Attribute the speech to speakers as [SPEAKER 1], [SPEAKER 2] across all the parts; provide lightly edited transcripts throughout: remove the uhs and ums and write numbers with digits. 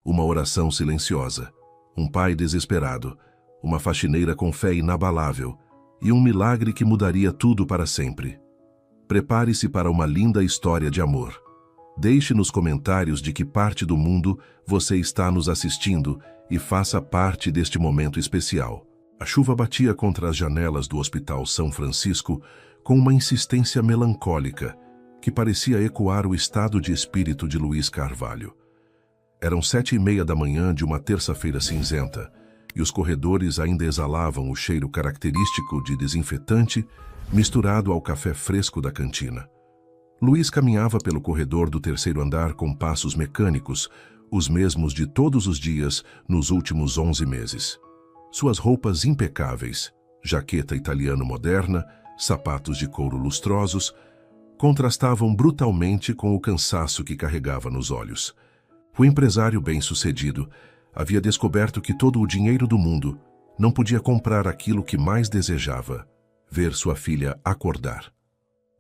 [SPEAKER 1] Uma oração silenciosa, um pai desesperado, uma faxineira com fé inabalável e um milagre que mudaria tudo para sempre. Prepare-se para uma linda história de amor. Deixe nos comentários de que parte do mundo você está nos assistindo e faça parte deste momento especial. A chuva batia contra as janelas do Hospital São Francisco com uma insistência melancólica que parecia ecoar o estado de espírito de Luiz Carvalho. Eram 7h30 da manhã de uma terça-feira cinzenta e os corredores ainda exalavam o cheiro característico de desinfetante misturado ao café fresco da cantina. Luiz caminhava pelo corredor do terceiro andar com passos mecânicos, os mesmos de todos os dias nos últimos 11 meses. Suas roupas impecáveis, jaqueta italiana moderna, sapatos de couro lustrosos, contrastavam brutalmente com o cansaço que carregava nos olhos. O empresário bem-sucedido havia descoberto que todo o dinheiro do mundo não podia comprar aquilo que mais desejava, ver sua filha acordar.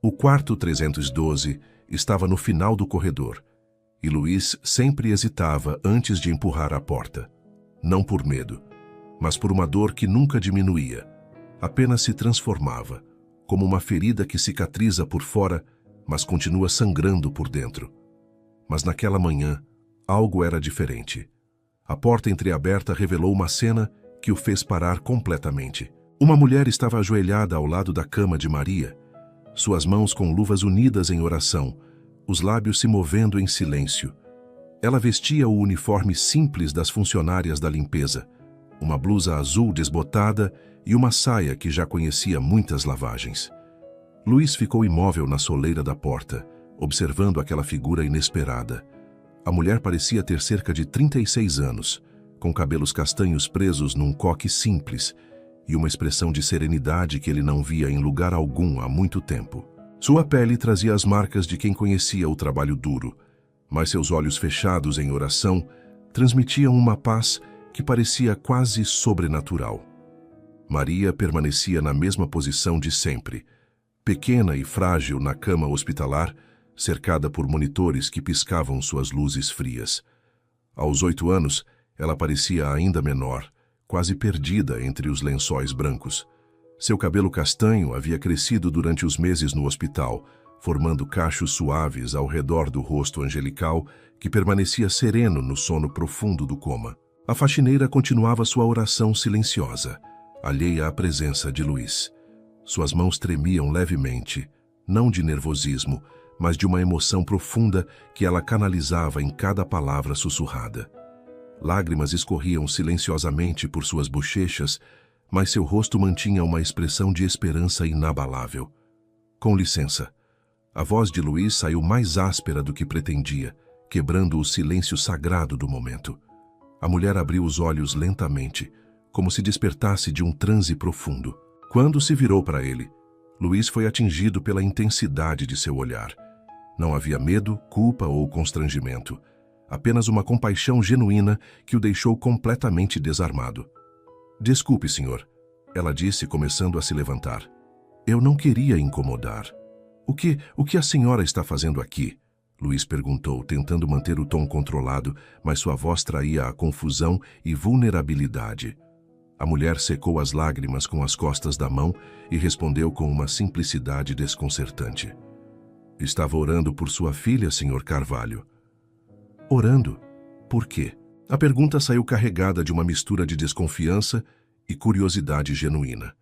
[SPEAKER 1] O quarto 312 estava no final do corredor, e Luiz sempre hesitava antes de empurrar a porta. Não por medo, mas por uma dor que nunca diminuía, apenas se transformava, como uma ferida que cicatriza por fora, mas continua sangrando por dentro. Mas naquela manhã, algo era diferente. A porta entreaberta revelou uma cena que o fez parar completamente. Uma mulher estava ajoelhada ao lado da cama de Maria, suas mãos com luvas unidas em oração, os lábios se movendo em silêncio. Ela vestia o uniforme simples das funcionárias da limpeza, uma blusa azul desbotada e uma saia que já conhecia muitas lavagens. Luiz ficou imóvel na soleira da porta, observando aquela figura inesperada. A mulher parecia ter cerca de 36 anos, com cabelos castanhos presos num coque simples e uma expressão de serenidade que ele não via em lugar algum há muito tempo. Sua pele trazia as marcas de quem conhecia o trabalho duro, mas seus olhos fechados em oração transmitiam uma paz que parecia quase sobrenatural. Maria permanecia na mesma posição de sempre, pequena e frágil na cama hospitalar, cercada por monitores que piscavam suas luzes frias. Aos 8 anos, ela parecia ainda menor, quase perdida entre os lençóis brancos. Seu cabelo castanho havia crescido durante os meses no hospital, formando cachos suaves ao redor do rosto angelical que permanecia sereno no sono profundo do coma. A faxineira continuava sua oração silenciosa, alheia à presença de Luiz. Suas mãos tremiam levemente, não de nervosismo, mas de uma emoção profunda que ela canalizava em cada palavra sussurrada. Lágrimas escorriam silenciosamente por suas bochechas, mas seu rosto mantinha uma expressão de esperança inabalável. Com licença. A voz de Luiz saiu mais áspera do que pretendia, quebrando o silêncio sagrado do momento. A mulher abriu os olhos lentamente, como se despertasse de um transe profundo. Quando se virou para ele, Luiz foi atingido pela intensidade de seu olhar. Não havia medo, culpa ou constrangimento, apenas uma compaixão genuína que o deixou completamente desarmado. "Desculpe, senhor", ela disse, começando a se levantar. "Eu não queria incomodar." O que a senhora está fazendo aqui?" Luiz perguntou, tentando manter o tom controlado, mas sua voz traía a confusão e vulnerabilidade. A mulher secou as lágrimas com as costas da mão e respondeu com uma simplicidade desconcertante. "Estava orando por sua filha, senhor Carvalho." "Orando? Por quê?" A pergunta saiu carregada de uma mistura de desconfiança e curiosidade genuína.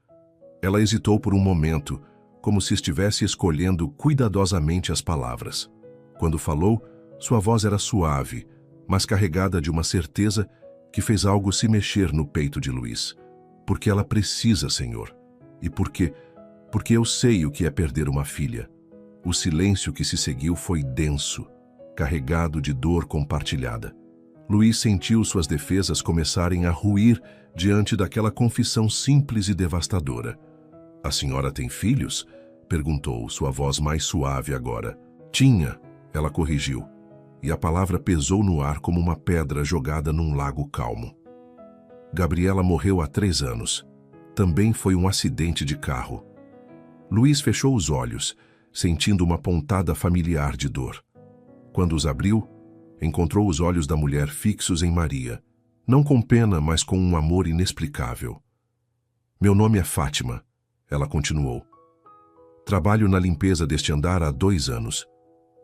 [SPEAKER 1] Ela hesitou por um momento, como se estivesse escolhendo cuidadosamente as palavras. Quando falou, sua voz era suave, mas carregada de uma certeza que fez algo se mexer no peito de Luiz. "Porque ela precisa, senhor. E porque eu sei o que é perder uma filha." O silêncio que se seguiu foi denso, carregado de dor compartilhada. Luiz sentiu suas defesas começarem a ruir diante daquela confissão simples e devastadora. "A senhora tem filhos?" perguntou, sua voz mais suave agora. "Tinha", ela corrigiu, e a palavra pesou no ar como uma pedra jogada num lago calmo. "Gabriela morreu há 3 anos. Também foi um acidente de carro." Luiz fechou os olhos, sentindo uma pontada familiar de dor. Quando os abriu, Encontrou os olhos da mulher fixos em Maria, não com pena, mas com um amor inexplicável. Meu nome é Fátima, ela continuou. Trabalho na limpeza deste andar há 2 anos.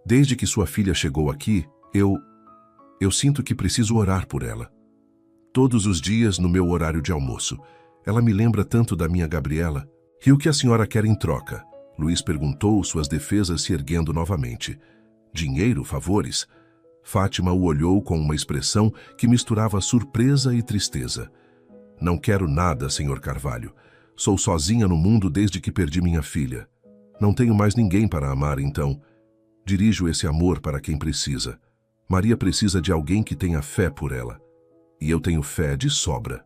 [SPEAKER 1] Desde que sua filha chegou aqui, eu sinto que preciso orar por ela. Todos os dias, no meu horário de almoço, ela me lembra tanto da minha Gabriela. E o que a senhora quer em troca? Luiz perguntou, suas defesas se erguendo novamente. Dinheiro, favores? Fátima o olhou com uma expressão que misturava surpresa e tristeza. Não quero nada, senhor Carvalho. Sou sozinha no mundo desde que perdi minha filha. Não tenho mais ninguém para amar, então. Dirijo esse amor para quem precisa. Maria precisa de alguém que tenha fé por ela. E eu tenho fé de sobra.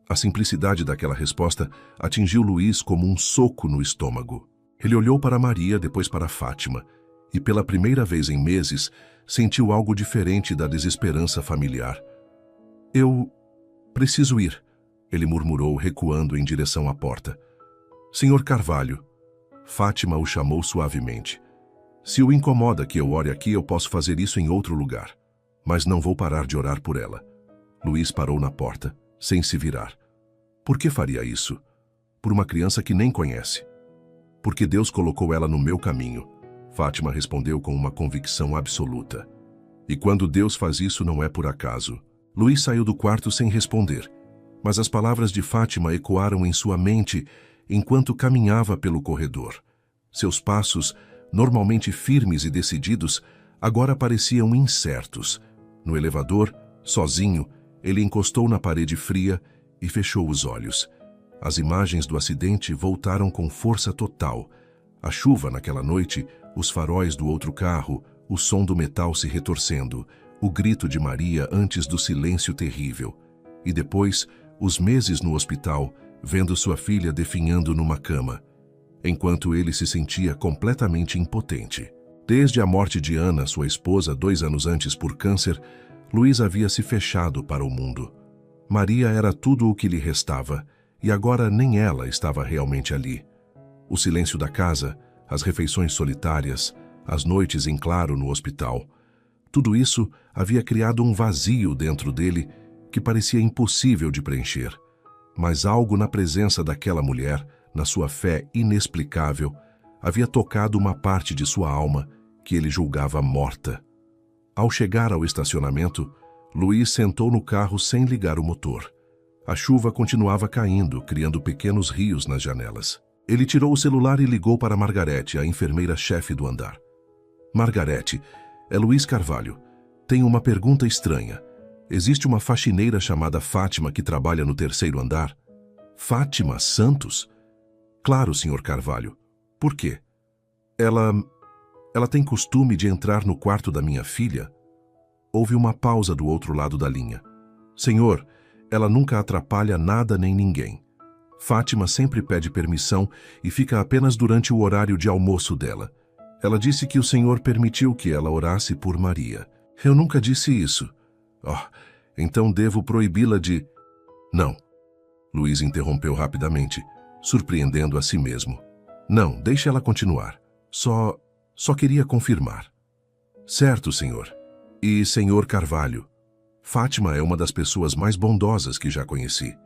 [SPEAKER 1] A simplicidade daquela resposta atingiu Luiz como um soco no estômago. Ele olhou para Maria, depois para Fátima, e pela primeira vez em meses, sentiu algo diferente da desesperança familiar. Eu preciso ir, ele murmurou, recuando em direção à porta. Senhor Carvalho, Fátima o chamou suavemente. Se o incomoda que eu ore aqui, eu posso fazer isso em outro lugar. Mas não vou parar de orar por ela. Luiz parou na porta, sem se virar. Por que faria isso? Por uma criança que nem conhece. Porque Deus colocou ela no meu caminho. Fátima respondeu com uma convicção absoluta. E quando Deus faz isso, não é por acaso. Luiz saiu do quarto sem responder, mas as palavras de Fátima ecoaram em sua mente enquanto caminhava pelo corredor. Seus passos, normalmente firmes e decididos, agora pareciam incertos. No elevador, sozinho, ele encostou na parede fria e fechou os olhos. As imagens do acidente voltaram com força total. A chuva naquela noite, os faróis do outro carro, o som do metal se retorcendo, o grito de Maria antes do silêncio terrível. E depois, os meses no hospital, vendo sua filha definhando numa cama, enquanto ele se sentia completamente impotente. Desde a morte de Ana, sua esposa, 2 anos antes por câncer, Luiz havia se fechado para o mundo. Maria era tudo o que lhe restava, e agora nem ela estava realmente ali. O silêncio da casa, as refeições solitárias, as noites em claro no hospital, tudo isso havia criado um vazio dentro dele que parecia impossível de preencher. Mas algo na presença daquela mulher, na sua fé inexplicável, havia tocado uma parte de sua alma que ele julgava morta. Ao chegar ao estacionamento, Luiz sentou no carro sem ligar o motor. A chuva continuava caindo, criando pequenos rios nas janelas. Ele tirou o celular e ligou para Margarete, a enfermeira-chefe do andar. Margarete, é Luiz Carvalho. Tenho uma pergunta estranha. Existe uma faxineira chamada Fátima que trabalha no 3º andar? Fátima Santos? Claro, senhor Carvalho. Por quê? Ela tem costume de entrar no quarto da minha filha? Houve uma pausa do outro lado da linha. Senhor, ela nunca atrapalha nada nem ninguém. Fátima sempre pede permissão e fica apenas durante o horário de almoço dela. Ela disse que o senhor permitiu que ela orasse por Maria. Eu nunca disse isso. Oh, então devo proibi-la de... Não. Luiz interrompeu rapidamente, surpreendendo a si mesmo. Não, deixe ela continuar. Só queria confirmar. Certo, senhor. E senhor Carvalho, Fátima é uma das pessoas mais bondosas que já conheci.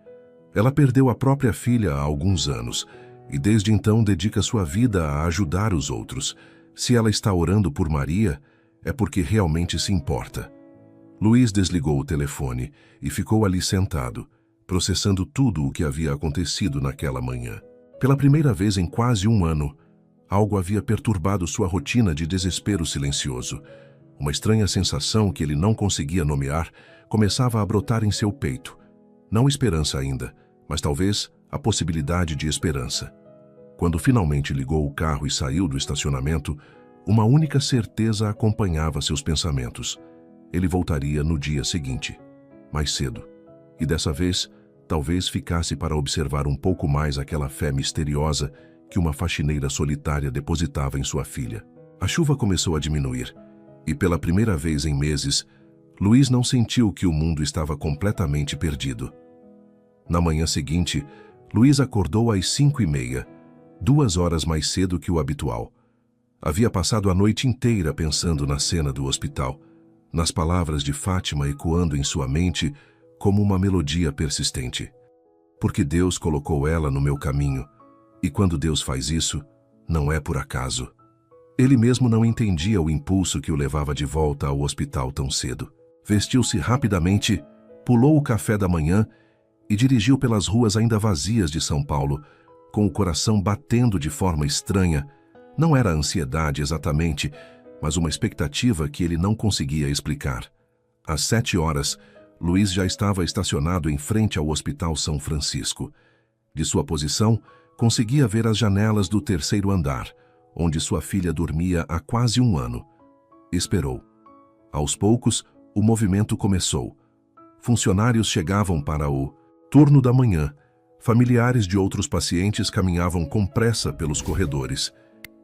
[SPEAKER 1] Ela perdeu a própria filha há alguns anos e desde então dedica sua vida a ajudar os outros. Se ela está orando por Maria, é porque realmente se importa. Luiz desligou o telefone e ficou ali sentado, processando tudo o que havia acontecido naquela manhã. Pela primeira vez em quase 1 ano, algo havia perturbado sua rotina de desespero silencioso. Uma estranha sensação que ele não conseguia nomear começava a brotar em seu peito. Não esperança ainda, mas talvez a possibilidade de esperança. Quando finalmente ligou o carro e saiu do estacionamento, uma única certeza acompanhava seus pensamentos. Ele voltaria no dia seguinte, mais cedo. E dessa vez, talvez ficasse para observar um pouco mais aquela fé misteriosa que uma faxineira solitária depositava em sua filha. A chuva começou a diminuir, e pela primeira vez em meses, Luiz não sentiu que o mundo estava completamente perdido. Na manhã seguinte, Luiz acordou às 5h30, 2 horas mais cedo que o habitual. Havia passado a noite inteira pensando na cena do hospital. nas palavras de Fátima ecoando em sua mente como uma melodia persistente. Porque Deus colocou ela no meu caminho, e quando Deus faz isso, não é por acaso. Ele mesmo não entendia o impulso que o levava de volta ao hospital tão cedo. Vestiu-se rapidamente, pulou o café da manhã e dirigiu pelas ruas ainda vazias de São Paulo, com o coração batendo de forma estranha. Não era ansiedade exatamente, mas uma expectativa que ele não conseguia explicar. Às 7 horas, Luiz já estava estacionado em frente ao Hospital São Francisco. De sua posição, conseguia ver as janelas do 3º andar, onde sua filha dormia há quase um ano. Esperou. Aos poucos, o movimento começou. Funcionários chegavam para o turno da manhã. Familiares de outros pacientes caminhavam com pressa pelos corredores.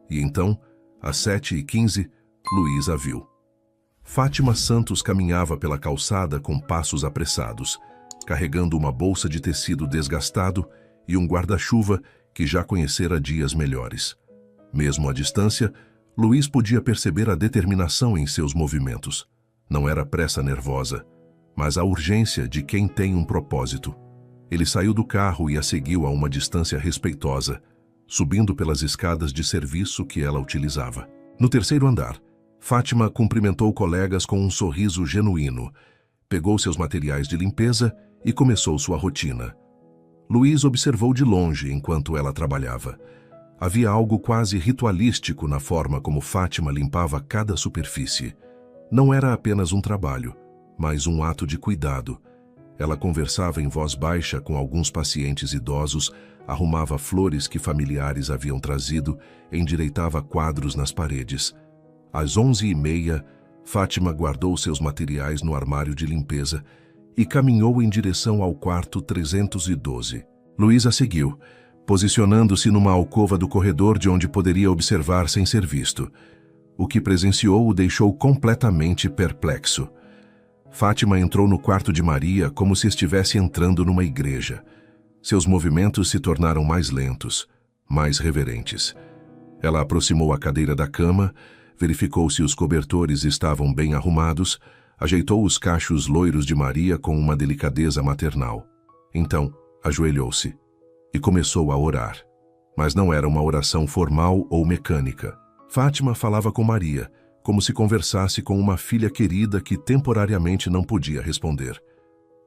[SPEAKER 1] E então, às 7h15, Luiz a viu. Fátima Santos caminhava pela calçada com passos apressados, carregando uma bolsa de tecido desgastado e um guarda-chuva que já conhecera dias melhores. Mesmo à distância, Luiz podia perceber a determinação em seus movimentos. Não era pressa nervosa, mas a urgência de quem tem um propósito. Ele saiu do carro e a seguiu a uma distância respeitosa, subindo pelas escadas de serviço que ela utilizava. No 3º andar, Fátima cumprimentou colegas com um sorriso genuíno, pegou seus materiais de limpeza e começou sua rotina. Luiz observou de longe enquanto ela trabalhava. Havia algo quase ritualístico na forma como Fátima limpava cada superfície. Não era apenas um trabalho, mas um ato de cuidado. Ela conversava em voz baixa com alguns pacientes idosos, arrumava flores que familiares haviam trazido, endireitava quadros nas paredes. Às 11h30, Fátima guardou seus materiais no armário de limpeza e caminhou em direção ao quarto 312. Luiz a seguiu, posicionando-se numa alcova do corredor de onde poderia observar sem ser visto. O que presenciou o deixou completamente perplexo. Fátima entrou no quarto de Maria como se estivesse entrando numa igreja. Seus movimentos se tornaram mais lentos, mais reverentes. Ela aproximou a cadeira da cama, verificou se os cobertores estavam bem arrumados, ajeitou os cachos loiros de Maria com uma delicadeza maternal. Então, ajoelhou-se e começou a orar. Mas não era uma oração formal ou mecânica. Fátima falava com Maria, como se conversasse com uma filha querida que temporariamente não podia responder.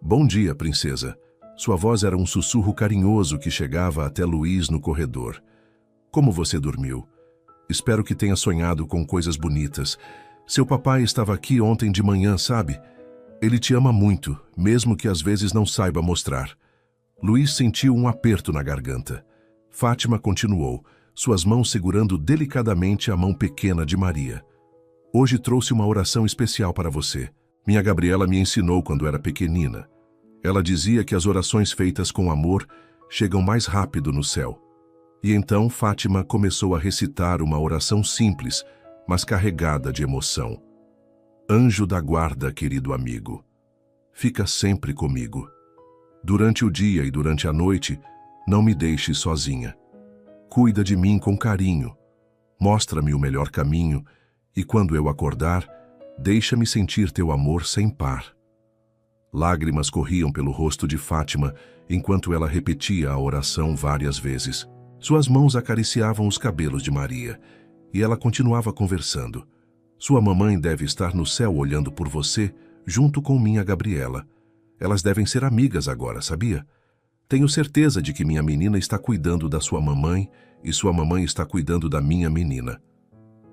[SPEAKER 1] "Bom dia, princesa." Sua voz era um sussurro carinhoso que chegava até Luiz no corredor. "Como você dormiu? Espero que tenha sonhado com coisas bonitas. Seu papai estava aqui ontem de manhã, sabe? Ele te ama muito, mesmo que às vezes não saiba mostrar." Luiz sentiu um aperto na garganta. Fátima continuou, suas mãos segurando delicadamente a mão pequena de Maria. "Hoje trouxe uma oração especial para você. Minha Gabriela me ensinou quando era pequenina. Ela dizia que as orações feitas com amor chegam mais rápido no céu." E então Fátima começou a recitar uma oração simples, mas carregada de emoção. "Anjo da guarda, querido amigo, fica sempre comigo. Durante o dia e durante a noite, não me deixes sozinha. Cuida de mim com carinho. Mostra-me o melhor caminho e quando eu acordar, deixa-me sentir teu amor sem par." Lágrimas corriam pelo rosto de Fátima enquanto ela repetia a oração várias vezes. Suas mãos acariciavam os cabelos de Maria e ela continuava conversando. "Sua mamãe deve estar no céu olhando por você, junto com minha Gabriela. Elas devem ser amigas agora, sabia? Tenho certeza de que minha menina está cuidando da sua mamãe e sua mamãe está cuidando da minha menina."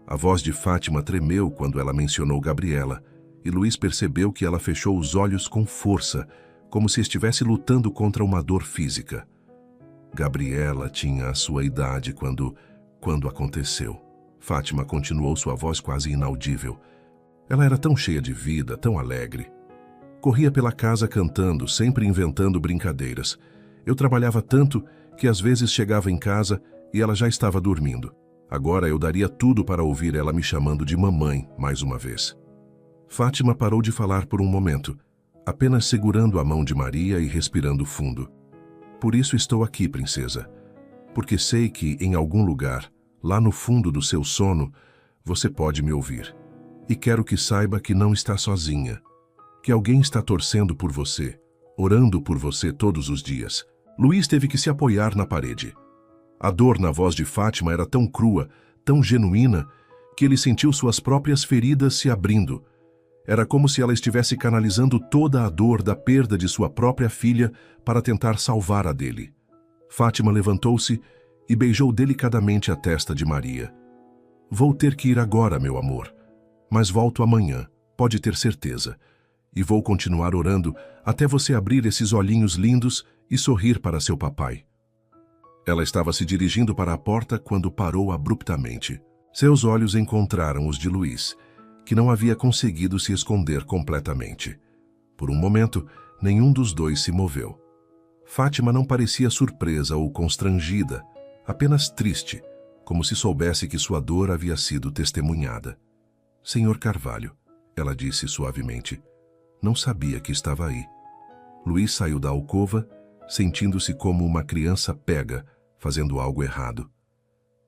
[SPEAKER 1] A voz de Fátima tremeu quando ela mencionou Gabriela, e Luiz percebeu que ela fechou os olhos com força, como se estivesse lutando contra uma dor física. Gabriela tinha a sua idade quando aconteceu. Fátima continuou, sua voz quase inaudível. Ela era tão cheia de vida, tão alegre. Corria pela casa cantando, sempre inventando brincadeiras. Eu trabalhava tanto que às vezes chegava em casa e ela já estava dormindo. Agora eu daria tudo para ouvir ela me chamando de mamãe mais uma vez. Fátima parou de falar por um momento, apenas segurando a mão de Maria e respirando fundo. "Por isso estou aqui, princesa, porque sei que em algum lugar, lá no fundo do seu sono, você pode me ouvir. E quero que saiba que não está sozinha, que alguém está torcendo por você, orando por você todos os dias. Luiz teve que se apoiar na parede. A dor na voz de Fátima era tão crua, tão genuína, que ele sentiu suas próprias feridas se abrindo. Era como se ela estivesse canalizando toda a dor da perda de sua própria filha para tentar salvar a dele. Fátima levantou-se e beijou delicadamente a testa de Maria. Vou ter que ir agora, meu amor, mas volto amanhã, pode ter certeza. E vou continuar orando até você abrir esses olhinhos lindos e sorrir para seu papai. Ela estava se dirigindo para a porta quando parou abruptamente. Seus olhos encontraram os de Luiz, que não havia conseguido se esconder completamente. Por um momento, nenhum dos dois se moveu. Fátima não parecia surpresa ou constrangida, apenas triste, como se soubesse que sua dor havia sido testemunhada. Senhor Carvalho, ela disse suavemente, não sabia que estava aí. Luiz saiu da alcova, sentindo-se como uma criança pega, fazendo algo errado.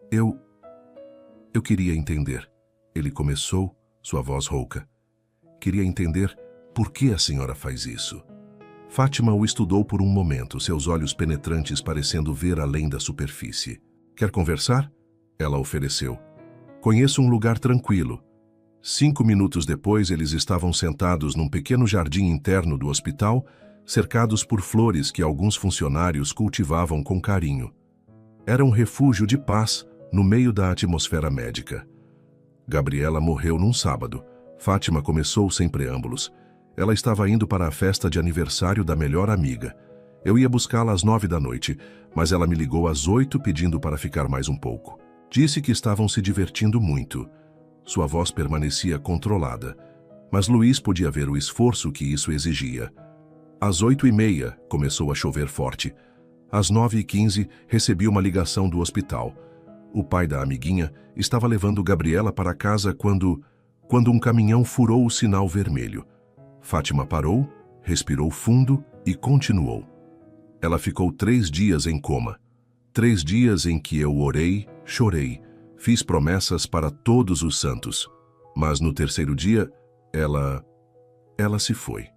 [SPEAKER 1] Eu queria entender. Ele começou, sua voz rouca. Queria entender por que a senhora faz isso. Fátima o estudou por um momento, seus olhos penetrantes parecendo ver além da superfície. Quer conversar? Ela ofereceu. Conheço um lugar tranquilo. 5 minutos depois, eles estavam sentados num pequeno jardim interno do hospital, cercados por flores que alguns funcionários cultivavam com carinho. Era um refúgio de paz no meio da atmosfera médica. Gabriela morreu num sábado. Fátima começou sem preâmbulos. Ela estava indo para a festa de aniversário da melhor amiga. Eu ia buscá-la às 9 da noite, mas ela me ligou às 8 pedindo para ficar mais um pouco. Disse que estavam se divertindo muito. Sua voz permanecia controlada, mas Luiz podia ver o esforço que isso exigia. Às 8h30, começou a chover forte. Às 9h15, recebi uma ligação do hospital. O pai da amiguinha estava levando Gabriela para casa quando um caminhão furou o sinal vermelho. Fátima parou, respirou fundo e continuou. Ela ficou 3 dias em coma. 3 dias em que eu orei, chorei, fiz promessas para todos os santos. Mas no 3º dia, ela se foi.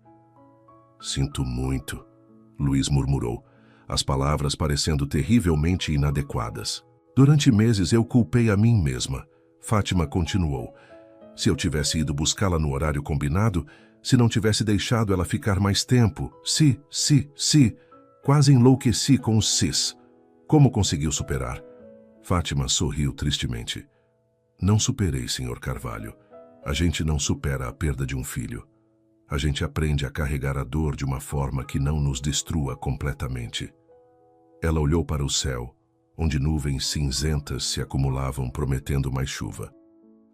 [SPEAKER 1] Sinto muito, Luiz murmurou, as palavras parecendo terrivelmente inadequadas. Durante meses eu culpei a mim mesma. Fátima continuou. Se eu tivesse ido buscá-la no horário combinado, se não tivesse deixado ela ficar mais tempo, quase enlouqueci com os sis. Como conseguiu superar? Fátima sorriu tristemente. Não superei, Sr. Carvalho. A gente não supera a perda de um filho. A gente aprende a carregar a dor de uma forma que não nos destrua completamente. Ela olhou para o céu, onde nuvens cinzentas se acumulavam prometendo mais chuva.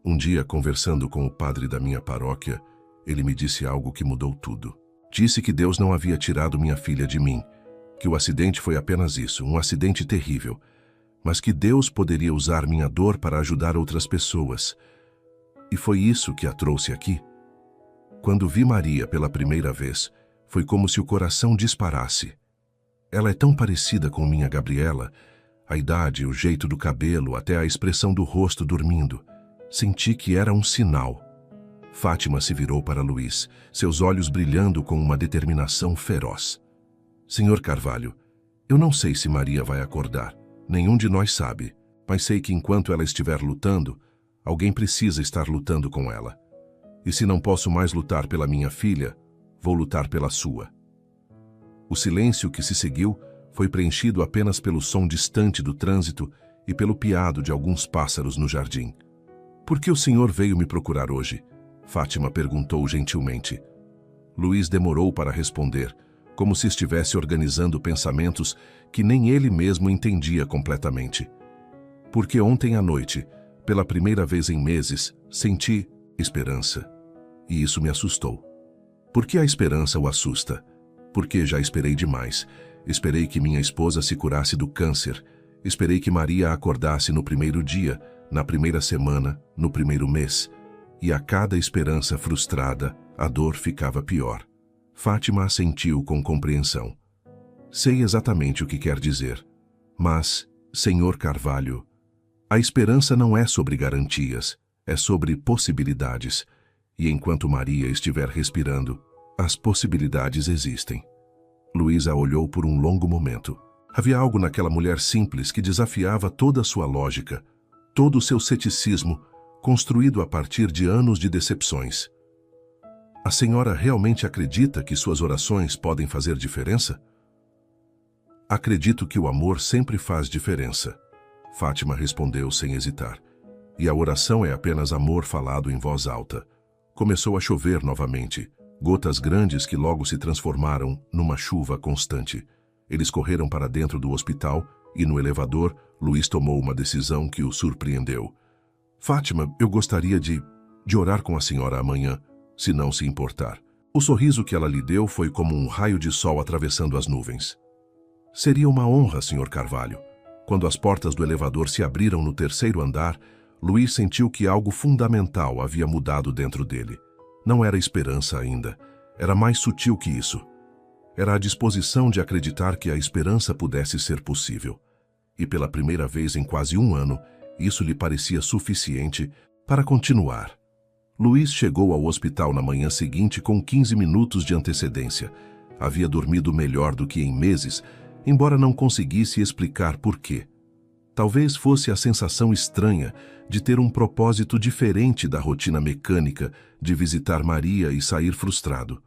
[SPEAKER 1] Um dia, conversando com o padre da minha paróquia, ele me disse algo que mudou tudo. Disse que Deus não havia tirado minha filha de mim, que o acidente foi apenas isso, um acidente terrível, mas que Deus poderia usar minha dor para ajudar outras pessoas. E foi isso que a trouxe aqui. Quando vi Maria pela primeira vez, foi como se o coração disparasse. Ela é tão parecida com minha Gabriela, a idade, o jeito do cabelo, até a expressão do rosto dormindo. Senti que era um sinal. Fátima se virou para Luiz, seus olhos brilhando com uma determinação feroz. Senhor Carvalho, eu não sei se Maria vai acordar. Nenhum de nós sabe, mas sei que enquanto ela estiver lutando, alguém precisa estar lutando com ela. E se não posso mais lutar pela minha filha, vou lutar pela sua. O silêncio que se seguiu foi preenchido apenas pelo som distante do trânsito e pelo piado de alguns pássaros no jardim. Por que o senhor veio me procurar hoje? Fátima perguntou gentilmente. Luiz demorou para responder, como se estivesse organizando pensamentos que nem ele mesmo entendia completamente. Porque ontem à noite, pela primeira vez em meses, senti esperança. E isso me assustou. Por que a esperança o assusta? Porque já esperei demais. Esperei que minha esposa se curasse do câncer. Esperei que Maria acordasse no primeiro dia, na primeira semana, no primeiro mês. E a cada esperança frustrada, a dor ficava pior. Fátima assentiu com compreensão. Sei exatamente o que quer dizer. Mas, Senhor Carvalho, a esperança não é sobre garantias, é sobre possibilidades. E enquanto Maria estiver respirando, as possibilidades existem. Luís a olhou por um longo momento. Havia algo naquela mulher simples que desafiava toda a sua lógica, todo o seu ceticismo, construído a partir de anos de decepções. A senhora realmente acredita que suas orações podem fazer diferença? Acredito que o amor sempre faz diferença, Fátima respondeu sem hesitar. E a oração é apenas amor falado em voz alta. Começou a chover novamente, gotas grandes que logo se transformaram numa chuva constante. Eles correram para dentro do hospital e no elevador, Luís tomou uma decisão que o surpreendeu. Fátima, eu gostaria de orar com a senhora amanhã, se não se importar. O sorriso que ela lhe deu foi como um raio de sol atravessando as nuvens. Seria uma honra, Sr. Carvalho. Quando as portas do elevador se abriram no terceiro andar, Luís sentiu que algo fundamental havia mudado dentro dele. Não era esperança ainda. Era mais sutil que isso. Era a disposição de acreditar que a esperança pudesse ser possível. E pela primeira vez em quase um ano, isso lhe parecia suficiente para continuar. Luís chegou ao hospital na manhã seguinte com 15 minutos de antecedência. Havia dormido melhor do que em meses, embora não conseguisse explicar por quê. Talvez fosse a sensação estranha de ter um propósito diferente da rotina mecânica de visitar Maria e sair frustrado.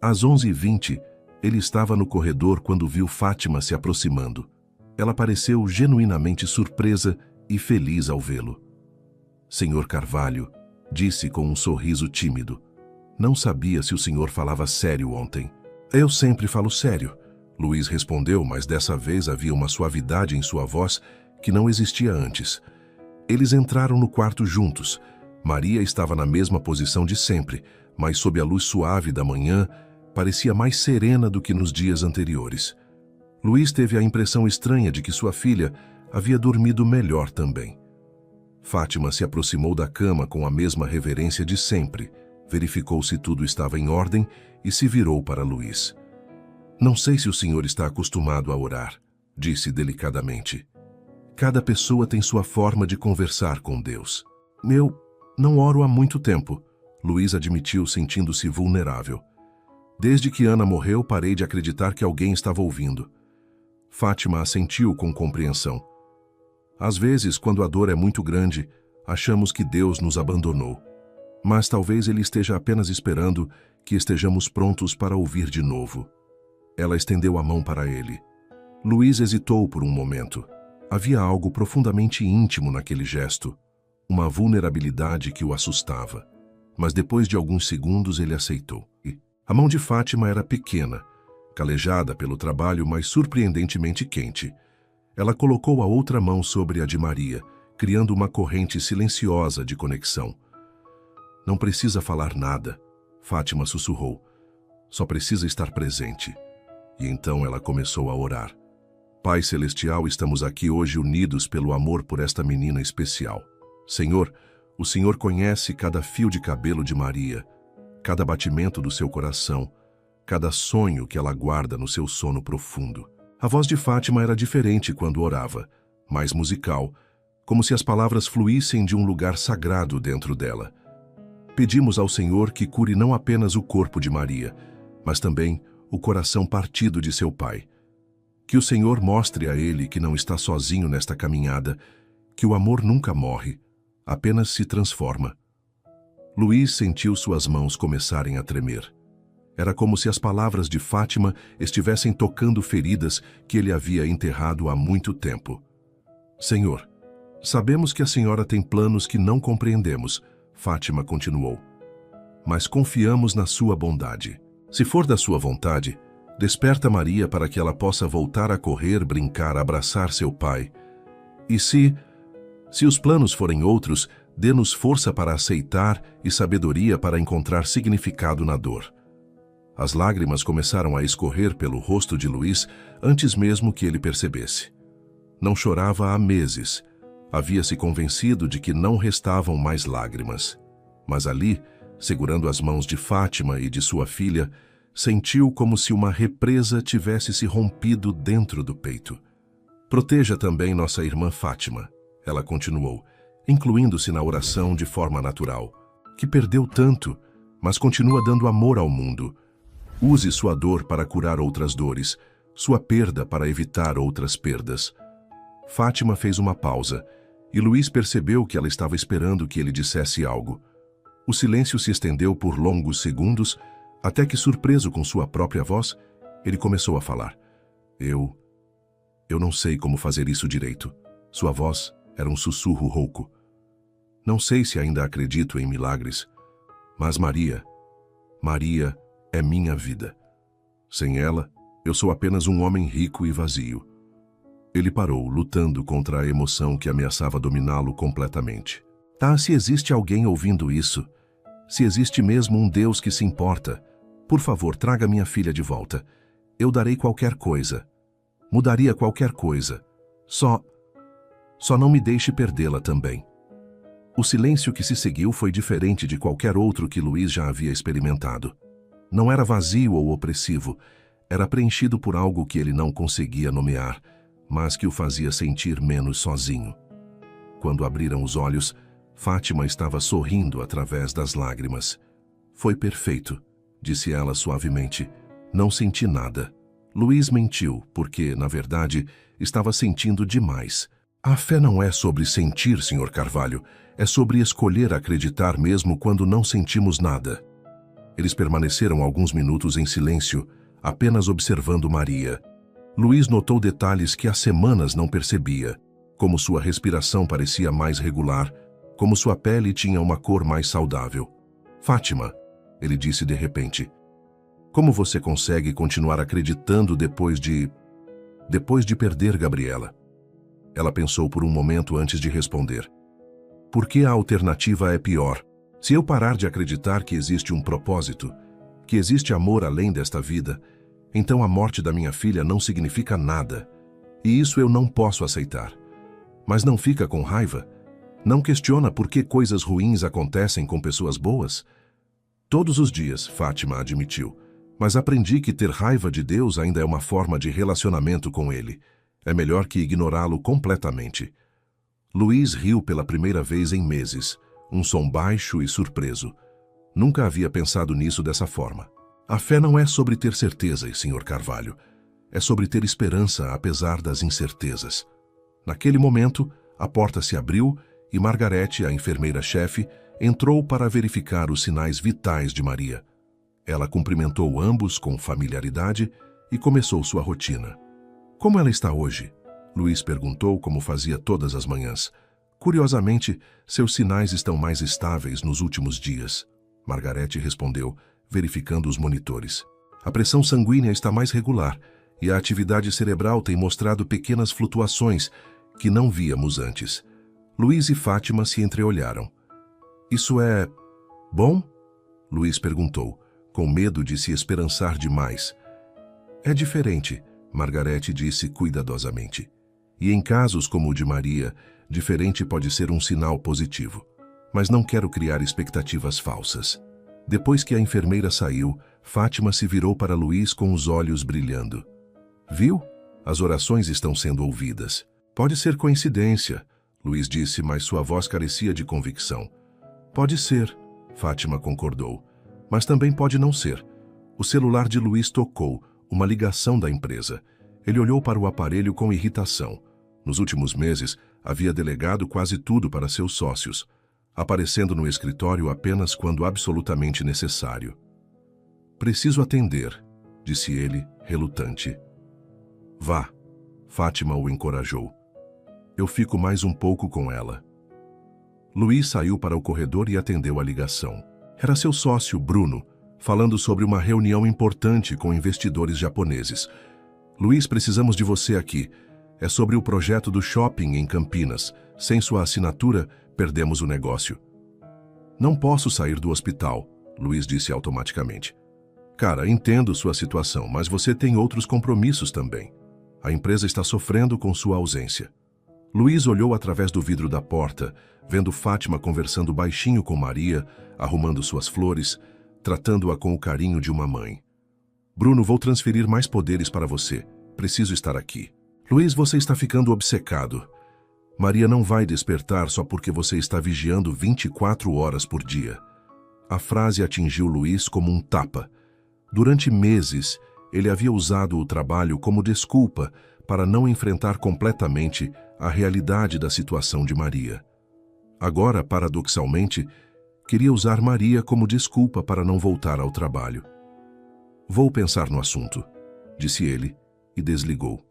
[SPEAKER 1] Às 11h20, ele estava no corredor quando viu Fátima se aproximando. Ela pareceu genuinamente surpresa e feliz ao vê-lo. Senhor Carvalho, disse com um sorriso tímido. Não sabia se o senhor falava sério ontem. Eu sempre falo sério, Luís respondeu, mas dessa vez havia uma suavidade em sua voz que não existia antes. Eles entraram no quarto juntos. Maria estava na mesma posição de sempre, mas sob a luz suave da manhã, parecia mais serena do que nos dias anteriores. Luís teve a impressão estranha de que sua filha havia dormido melhor também. Fátima se aproximou da cama com a mesma reverência de sempre, verificou se tudo estava em ordem e se virou para Luís. Não sei se o senhor está acostumado a orar, disse delicadamente. Cada pessoa tem sua forma de conversar com Deus. Eu não oro há muito tempo, Luís admitiu, sentindo-se vulnerável. Desde que Ana morreu, parei de acreditar que alguém estava ouvindo. Fátima assentiu com compreensão. Às vezes, quando a dor é muito grande, achamos que Deus nos abandonou. Mas talvez Ele esteja apenas esperando que estejamos prontos para ouvir de novo. Ela estendeu a mão para ele. Luís hesitou por um momento. Havia algo profundamente íntimo naquele gesto, uma vulnerabilidade que o assustava. Mas depois de alguns segundos ele aceitou. A mão de Fátima era pequena, calejada pelo trabalho, mas surpreendentemente quente. Ela colocou a outra mão sobre a de Maria, criando uma corrente silenciosa de conexão. Não precisa falar nada, Fátima sussurrou. Só precisa estar presente. E então ela começou a orar. Pai Celestial, estamos aqui hoje unidos pelo amor por esta menina especial. Senhor, o Senhor conhece cada fio de cabelo de Maria, cada batimento do seu coração, cada sonho que ela guarda no seu sono profundo. A voz de Fátima era diferente quando orava, mais musical, como se as palavras fluíssem de um lugar sagrado dentro dela. Pedimos ao Senhor que cure não apenas o corpo de Maria, mas também o coração partido de seu pai. Que o Senhor mostre a ele que não está sozinho nesta caminhada, que o amor nunca morre, apenas se transforma. Luís sentiu suas mãos começarem a tremer. Era como se as palavras de Fátima estivessem tocando feridas que ele havia enterrado há muito tempo. Senhor, sabemos que a senhora tem planos que não compreendemos, Fátima continuou. Mas confiamos na sua bondade. Se for da sua vontade, desperta Maria para que ela possa voltar a correr, brincar, abraçar seu pai. E se os planos forem outros, dê-nos força para aceitar e sabedoria para encontrar significado na dor. As lágrimas começaram a escorrer pelo rosto de Luís antes mesmo que ele percebesse. Não chorava há meses. Havia se convencido de que não restavam mais lágrimas. Mas ali, segurando as mãos de Fátima e de sua filha, sentiu como se uma represa tivesse se rompido dentro do peito. Proteja também nossa irmã Fátima, ela continuou, incluindo-se na oração de forma natural. que perdeu tanto, mas continua dando amor ao mundo. Use sua dor para curar outras dores, sua perda para evitar outras perdas. Fátima fez uma pausa, e Luiz percebeu que ela estava esperando que ele dissesse algo. O silêncio se estendeu por longos segundos, até que, surpreso com sua própria voz, ele começou a falar. Eu não sei como fazer isso direito. Sua voz era um sussurro rouco. Não sei se ainda acredito em milagres, mas Maria é minha vida. Sem ela, eu sou apenas um homem rico e vazio. Ele parou, lutando contra a emoção que ameaçava dominá-lo completamente. Tá, se existe alguém ouvindo isso, se existe mesmo um Deus que se importa, por favor, traga minha filha de volta. Eu darei qualquer coisa. Mudaria qualquer coisa. Só não me deixe perdê-la também. O silêncio que se seguiu foi diferente de qualquer outro que Luiz já havia experimentado. Não era vazio ou opressivo, era preenchido por algo que ele não conseguia nomear, mas que o fazia sentir menos sozinho. Quando abriram os olhos, Fátima estava sorrindo através das lágrimas. Foi perfeito, disse ela suavemente. Não senti nada. Luiz mentiu, porque, na verdade, estava sentindo demais. A fé não é sobre sentir, Sr. Carvalho, é sobre escolher acreditar mesmo quando não sentimos nada. Eles permaneceram alguns minutos em silêncio, apenas observando Maria. Luiz notou detalhes que há semanas não percebia, como sua respiração parecia mais regular, como sua pele tinha uma cor mais saudável. Fátima, ele disse de repente, como você consegue continuar acreditando depois de perder Gabriela? Ela pensou por um momento antes de responder. Porque a alternativa é pior. Se eu parar de acreditar que existe um propósito, que existe amor além desta vida, então a morte da minha filha não significa nada. E isso eu não posso aceitar. Mas não fica com raiva? Não questiona por que coisas ruins acontecem com pessoas boas? Todos os dias, Fátima admitiu. Mas aprendi que ter raiva de Deus ainda é uma forma de relacionamento com Ele. É melhor que ignorá-lo completamente. Luiz riu pela primeira vez em meses, um som baixo e surpreso. Nunca havia pensado nisso dessa forma. A fé não é sobre ter certezas, Sr. Carvalho. É sobre ter esperança apesar das incertezas. Naquele momento, a porta se abriu e Margarete, a enfermeira-chefe, entrou para verificar os sinais vitais de Maria. Ela cumprimentou ambos com familiaridade e começou sua rotina. Como ela está hoje? Luiz perguntou como fazia todas as manhãs. Curiosamente, seus sinais estão mais estáveis nos últimos dias. Margarete respondeu, verificando os monitores. A pressão sanguínea está mais regular e a atividade cerebral tem mostrado pequenas flutuações que não víamos antes. Luiz e Fátima se entreolharam. Isso é bom? Luiz perguntou, com medo de se esperançar demais. É diferente, Margarete disse cuidadosamente. E em casos como o de Maria, diferente pode ser um sinal positivo. Mas não quero criar expectativas falsas. Depois que a enfermeira saiu, Fátima se virou para Luiz com os olhos brilhando. Viu? As orações estão sendo ouvidas. Pode ser coincidência, Luiz disse, mas sua voz carecia de convicção. Pode ser, Fátima concordou. Mas também pode não ser. O celular de Luiz tocou, uma ligação da empresa. Ele olhou para o aparelho com irritação. Nos últimos meses, havia delegado quase tudo para seus sócios, aparecendo no escritório apenas quando absolutamente necessário. Preciso atender, disse ele, relutante. Vá, Fátima o encorajou. Eu fico mais um pouco com ela. Luiz saiu para o corredor e atendeu a ligação. Era seu sócio, Bruno, falando sobre uma reunião importante com investidores japoneses. Luiz, precisamos de você aqui. É sobre o projeto do shopping em Campinas. Sem sua assinatura, perdemos o negócio. Não posso sair do hospital, Luiz disse automaticamente. Cara, entendo sua situação, mas você tem outros compromissos também. A empresa está sofrendo com sua ausência. Luiz olhou através do vidro da porta, vendo Fátima conversando baixinho com Maria, arrumando suas flores, tratando-a com o carinho de uma mãe. Bruno, vou transferir mais poderes para você. Preciso estar aqui. Luiz, você está ficando obcecado. Maria não vai despertar só porque você está vigiando 24 horas por dia. A frase atingiu Luís como um tapa. Durante meses, ele havia usado o trabalho como desculpa para não enfrentar completamente a realidade da situação de Maria. Agora, paradoxalmente, queria usar Maria como desculpa para não voltar ao trabalho. "Vou pensar no assunto", disse ele e desligou.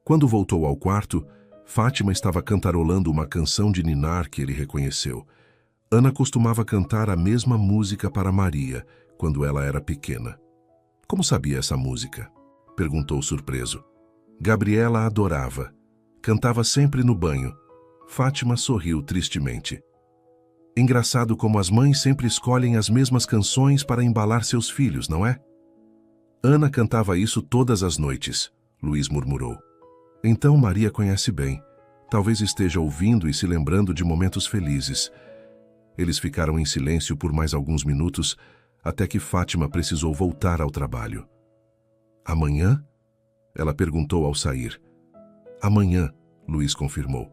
[SPEAKER 1] Quando voltou ao quarto, Fátima estava cantarolando uma canção de ninar que ele reconheceu. Ana costumava cantar a mesma música para Maria quando ela era pequena. "Como sabia essa música?", perguntou surpreso. Gabriela adorava. Cantava sempre no banho. Fátima sorriu tristemente. "Engraçado como as mães sempre escolhem as mesmas canções para embalar seus filhos, não é?" "Ana cantava isso todas as noites", Luís murmurou. "Então Maria conhece bem. Talvez esteja ouvindo e se lembrando de momentos felizes." Eles ficaram em silêncio por mais alguns minutos, até que Fátima precisou voltar ao trabalho. "Amanhã?", ela perguntou ao sair. "Amanhã", Luís confirmou.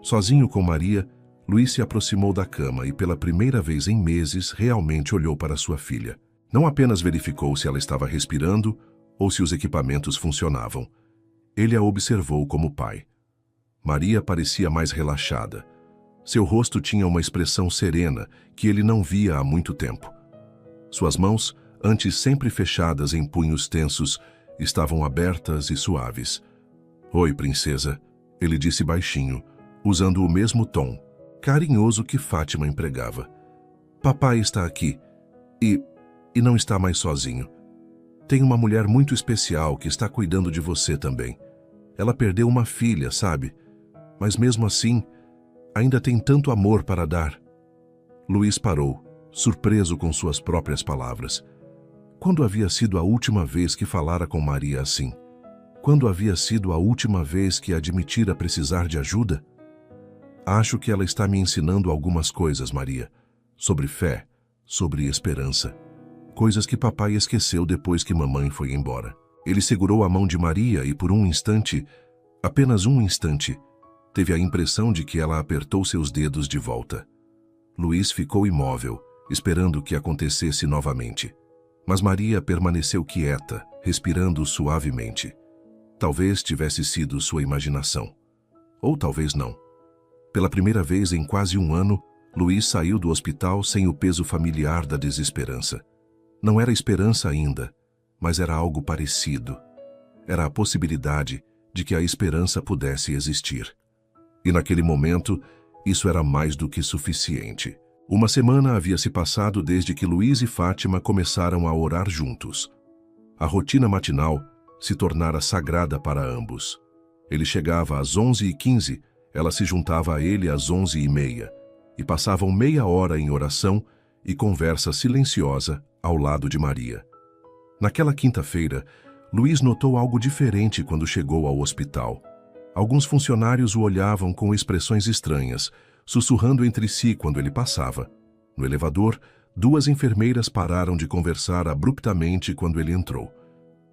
[SPEAKER 1] Sozinho com Maria, Luís se aproximou da cama e pela primeira vez em meses realmente olhou para sua filha. Não apenas verificou se ela estava respirando ou se os equipamentos funcionavam. Ele a observou como pai. Maria parecia mais relaxada. Seu rosto tinha uma expressão serena que ele não via há muito tempo. Suas mãos, antes sempre fechadas em punhos tensos, estavam abertas e suaves. "Oi, princesa", ele disse baixinho, usando o mesmo tom, carinhoso que Fátima empregava. "Papai está aqui e não está mais sozinho. Tem uma mulher muito especial que está cuidando de você também. Ela perdeu uma filha, sabe? Mas mesmo assim, ainda tem tanto amor para dar." Luís parou, surpreso com suas próprias palavras. Quando havia sido a última vez que falara com Maria assim? Quando havia sido a última vez que admitira precisar de ajuda? "Acho que ela está me ensinando algumas coisas, Maria. Sobre fé, sobre esperança. Coisas que papai esqueceu depois que mamãe foi embora." Ele segurou a mão de Maria e por um instante, apenas um instante, teve a impressão de que ela apertou seus dedos de volta. Luís ficou imóvel, esperando que acontecesse novamente. Mas Maria permaneceu quieta, respirando suavemente. Talvez tivesse sido sua imaginação. Ou talvez não. Pela primeira vez em quase um ano, Luís saiu do hospital sem o peso familiar da desesperança. Não era esperança ainda, mas era algo parecido. Era a possibilidade de que a esperança pudesse existir. E naquele momento, isso era mais do que suficiente. Uma semana havia se passado desde que Luís e Fátima começaram a orar juntos. A rotina matinal se tornara sagrada para ambos. Ele chegava às 11h15, ela se juntava a ele às 11h30, e passavam meia hora em oração e conversa silenciosa ao lado de Maria. Naquela quinta-feira, Luís notou algo diferente quando chegou ao hospital. Alguns funcionários o olhavam com expressões estranhas, sussurrando entre si quando ele passava. No elevador, 2 enfermeiras pararam de conversar abruptamente quando ele entrou.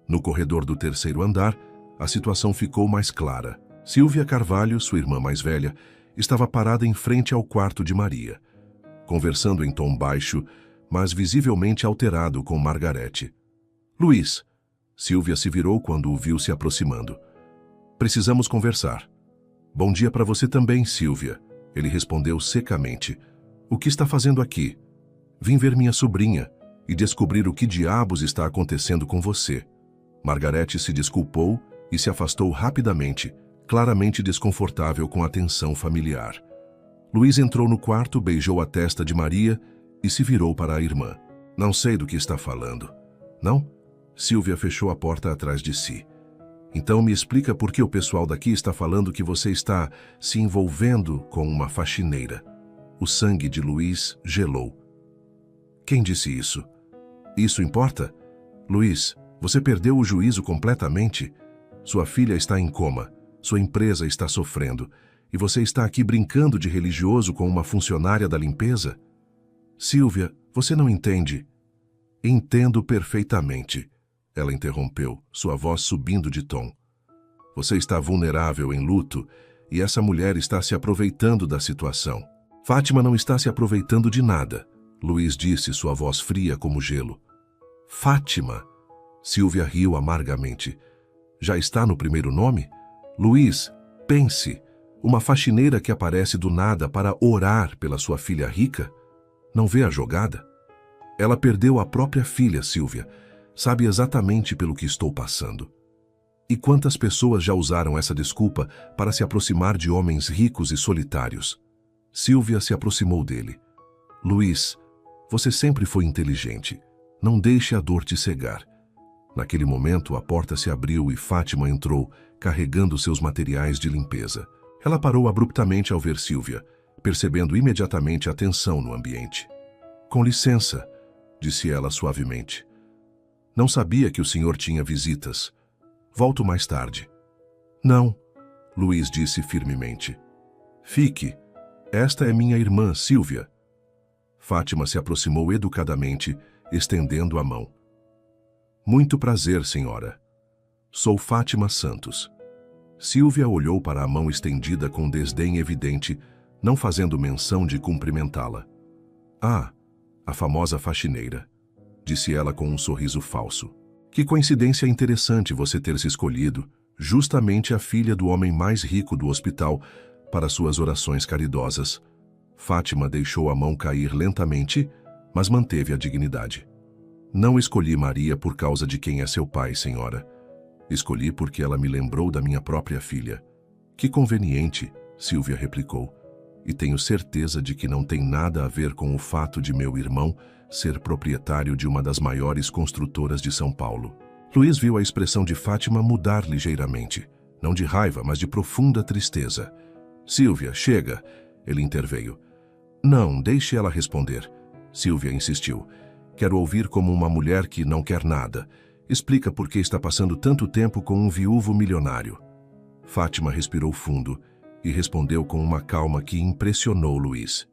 [SPEAKER 1] No corredor do 3º andar, a situação ficou mais clara. Silvia Carvalho, sua irmã mais velha, estava parada em frente ao quarto de Maria, conversando em tom baixo, mas visivelmente alterado com Margarete. "Luís", Silvia se virou quando o viu se aproximando. "Precisamos conversar." "Bom dia para você também, Silvia", ele respondeu secamente. "O que está fazendo aqui?" "Vim ver minha sobrinha e descobrir o que diabos está acontecendo com você." Margarete se desculpou e se afastou rapidamente, claramente desconfortável com a tensão familiar. Luís entrou no quarto, beijou a testa de Maria e se virou para a irmã. "Não sei do que está falando." "Não?" Silvia fechou a porta atrás de si. "Então me explica por que o pessoal daqui está falando que você está se envolvendo com uma faxineira." O sangue de Luís gelou. "Quem disse isso? Isso importa? Luís, você perdeu o juízo completamente? Sua filha está em coma, sua empresa está sofrendo, e você está aqui brincando de religioso com uma funcionária da limpeza? Silvia, você não entende." "Entendo perfeitamente", ela interrompeu, sua voz subindo de tom. "Você está vulnerável em luto e essa mulher está se aproveitando da situação." "Fátima não está se aproveitando de nada", Luiz disse, sua voz fria como gelo. Fátima! Sílvia riu amargamente. Já está no primeiro nome? Luiz, pense, uma faxineira que aparece do nada para orar pela sua filha rica? Não vê a jogada? Ela perdeu a própria filha, Sílvia. Sabe exatamente pelo que estou passando. E quantas pessoas já usaram essa desculpa para se aproximar de homens ricos e solitários? Sílvia se aproximou dele. Luiz, você sempre foi inteligente. Não deixe a dor te cegar. Naquele momento, a porta se abriu e Fátima entrou, carregando seus materiais de limpeza. Ela parou abruptamente ao ver Sílvia, percebendo imediatamente a tensão no ambiente. Com licença, disse ela suavemente. Não sabia que o senhor tinha visitas. Volto mais tarde. Não, Luiz disse firmemente. Fique. Esta é minha irmã, Sílvia. Fátima se aproximou educadamente, estendendo a mão. Muito prazer, senhora. Sou Fátima Santos. Sílvia olhou para a mão estendida com desdém evidente, não fazendo menção de cumprimentá-la. Ah, a famosa faxineira, disse ela com um sorriso falso. Que coincidência interessante você ter se escolhido, justamente a filha do homem mais rico do hospital, para suas orações caridosas. Fátima deixou a mão cair lentamente, mas manteve a dignidade. Não escolhi Maria por causa de quem é seu pai, senhora. Escolhi porque ela me lembrou da minha própria filha. Que conveniente, Sílvia replicou. E tenho certeza de que não tem nada a ver com o fato de meu irmão ser proprietário de uma das maiores construtoras de São Paulo. Luiz viu a expressão de Fátima mudar ligeiramente. Não de raiva, mas de profunda tristeza. Sílvia, chega, ele interveio. Não, deixe ela responder. Sílvia insistiu. Quero ouvir como uma mulher que não quer nada. Explica por que está passando tanto tempo com um viúvo milionário. Fátima respirou fundo e respondeu com uma calma que impressionou Luiz.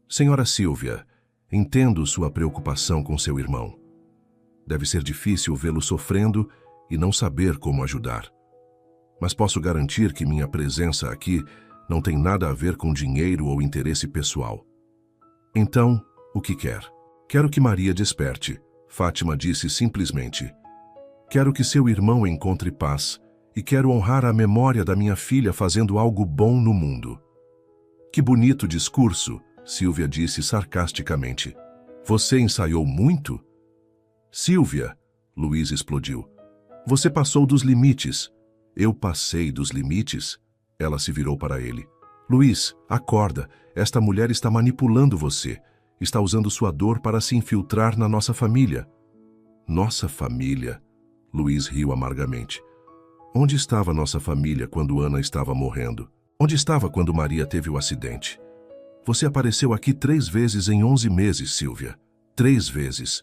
[SPEAKER 1] Senhora Sílvia, entendo sua preocupação com seu irmão. Deve ser difícil vê-lo sofrendo e não saber como ajudar. Mas posso garantir que minha presença aqui não tem nada a ver com dinheiro ou interesse pessoal. Então, o que quer? Quero que Maria desperte, Fátima disse simplesmente. Quero que seu irmão encontre paz e quero honrar a memória da minha filha fazendo algo bom no mundo. Que bonito discurso, Sílvia disse sarcasticamente. Você ensaiou muito? Sílvia, Luiz explodiu. Você passou dos limites. Eu passei dos limites? Ela se virou para ele. Luiz, acorda. Esta mulher está manipulando você. Está usando sua dor para se infiltrar na nossa família. Nossa família? Luiz riu amargamente. Onde estava nossa família quando Ana estava morrendo? Onde estava quando Maria teve o acidente? Você apareceu aqui 3 vezes em 11 meses, Sílvia. 3 vezes.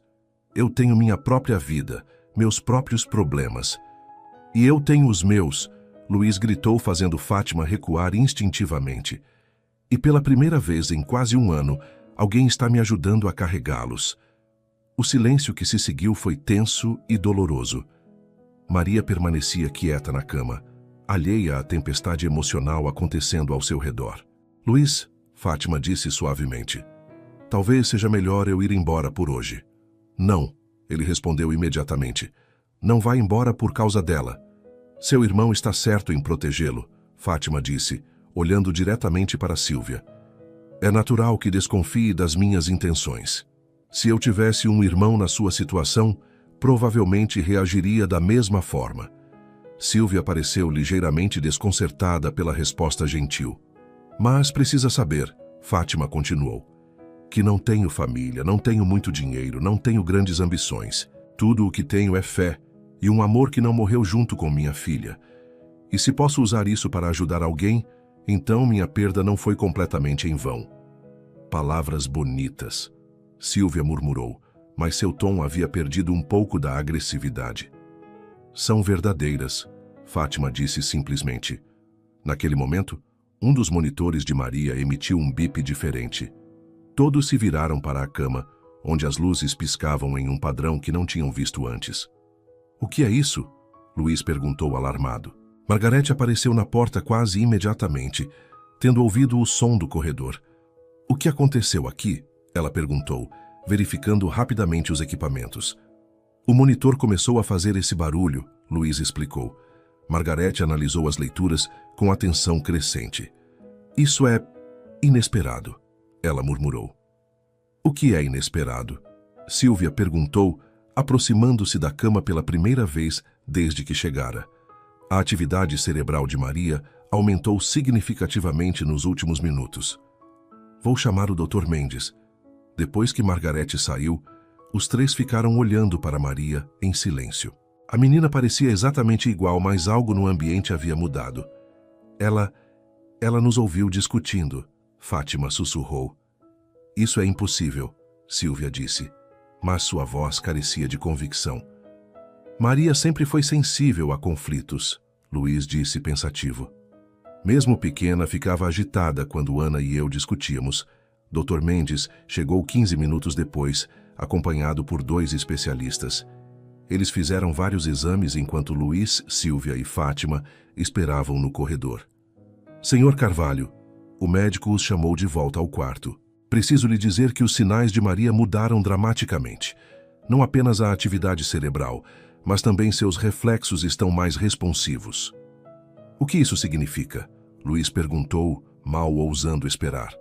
[SPEAKER 1] Eu tenho minha própria vida, meus próprios problemas. E eu tenho os meus, Luiz gritou fazendo Fátima recuar instintivamente. E pela primeira vez em quase um ano, alguém está me ajudando a carregá-los. O silêncio que se seguiu foi tenso e doloroso. Maria permanecia quieta na cama, alheia à tempestade emocional acontecendo ao seu redor. Luiz, Fátima disse suavemente, talvez seja melhor eu ir embora por hoje. Não, ele respondeu imediatamente. Não vá embora por causa dela. Seu irmão está certo em protegê-lo, Fátima disse, olhando diretamente para Sílvia. É natural que desconfie das minhas intenções. Se eu tivesse um irmão na sua situação, provavelmente reagiria da mesma forma. Sílvia pareceu ligeiramente desconcertada pela resposta gentil. Mas precisa saber, Fátima continuou, que não tenho família, não tenho muito dinheiro, não tenho grandes ambições. Tudo o que tenho é fé e um amor que não morreu junto com minha filha. E se posso usar isso para ajudar alguém, então minha perda não foi completamente em vão. Palavras bonitas, Sílvia murmurou, mas seu tom havia perdido um pouco da agressividade. São verdadeiras, Fátima disse simplesmente. Naquele momento, um dos monitores de Maria emitiu um bip diferente. Todos se viraram para a cama, onde as luzes piscavam em um padrão que não tinham visto antes. O que é isso? Luiz perguntou alarmado. Margarete apareceu na porta quase imediatamente, tendo ouvido o som do corredor. O que aconteceu aqui? Ela perguntou, verificando rapidamente os equipamentos. O monitor começou a fazer esse barulho, Luiz explicou. Margarete analisou as leituras com atenção crescente. Isso é inesperado, ela murmurou. O que é inesperado? Silvia perguntou, aproximando-se da cama pela primeira vez desde que chegara. A atividade cerebral de Maria aumentou significativamente nos últimos minutos. Vou chamar o Dr. Mendes. Depois que Margarete saiu, os três ficaram olhando para Maria em silêncio. A menina parecia exatamente igual, mas algo no ambiente havia mudado. Ela nos ouviu discutindo, Fátima sussurrou. Isso é impossível, Silvia disse, mas sua voz carecia de convicção. Maria sempre foi sensível a conflitos, Luiz disse pensativo. Mesmo pequena, ficava agitada quando Ana e eu discutíamos. Dr. Mendes chegou 15 minutos depois, acompanhado por 2 especialistas. Eles fizeram vários exames enquanto Luiz, Silvia e Fátima esperavam no corredor. Senhor Carvalho, o médico os chamou de volta ao quarto. Preciso lhe dizer que os sinais de Maria mudaram dramaticamente. Não apenas a atividade cerebral, mas também seus reflexos estão mais responsivos. O que isso significa? Luiz perguntou, mal ousando esperar.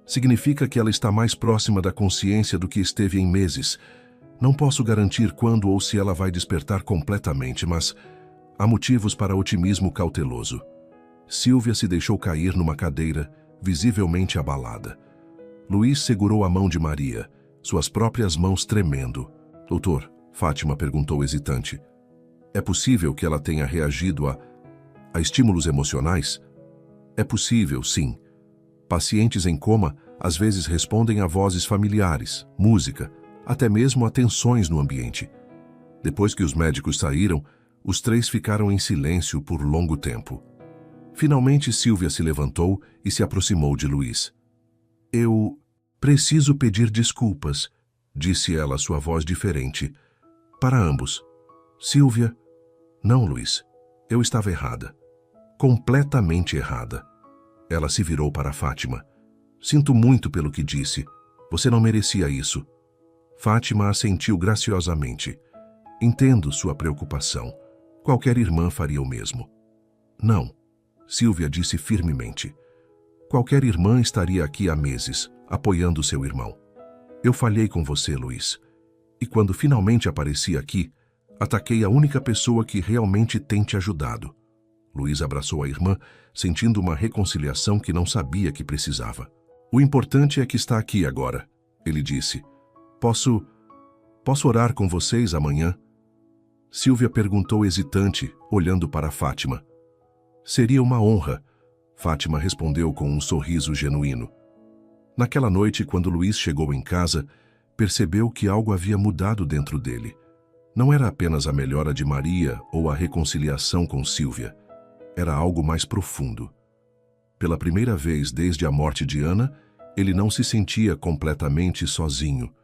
[SPEAKER 1] Significa que ela está mais próxima da consciência do que esteve em meses. Não posso garantir quando ou se ela vai despertar completamente, mas há motivos para otimismo cauteloso. Silvia se deixou cair numa cadeira, visivelmente abalada. Luiz segurou a mão de Maria, suas próprias mãos tremendo. Doutor, Fátima perguntou hesitante. É possível que ela tenha reagido a estímulos emocionais? É possível, sim. Pacientes em coma às vezes respondem a vozes familiares, música, até mesmo a tensões no ambiente. Depois que os médicos saíram, os três ficaram em silêncio por longo tempo. Finalmente, Silvia se levantou e se aproximou de Luiz. Eu preciso pedir desculpas, disse ela, sua voz diferente. Para ambos. Silvia... Não, Luiz. Eu estava errada. Completamente errada. Ela se virou para Fátima. Sinto muito pelo que disse. Você não merecia isso. Fátima assentiu graciosamente. Entendo sua preocupação. Qualquer irmã faria o mesmo. Não, Silvia disse firmemente. Qualquer irmã estaria aqui há meses, apoiando seu irmão. Eu falhei com você, Luiz. E quando finalmente apareci aqui, ataquei a única pessoa que realmente tem te ajudado. Luiz abraçou a irmã, sentindo uma reconciliação que não sabia que precisava. O importante é que está aqui agora, ele disse. Posso orar com vocês amanhã? Silvia perguntou hesitante, olhando para Fátima. Seria uma honra, Fátima respondeu com um sorriso genuíno. Naquela noite, quando Luiz chegou em casa, percebeu que algo havia mudado dentro dele. Não era apenas a melhora de Maria ou a reconciliação com Silvia. Era algo mais profundo. Pela primeira vez desde a morte de Ana, ele não se sentia completamente sozinho.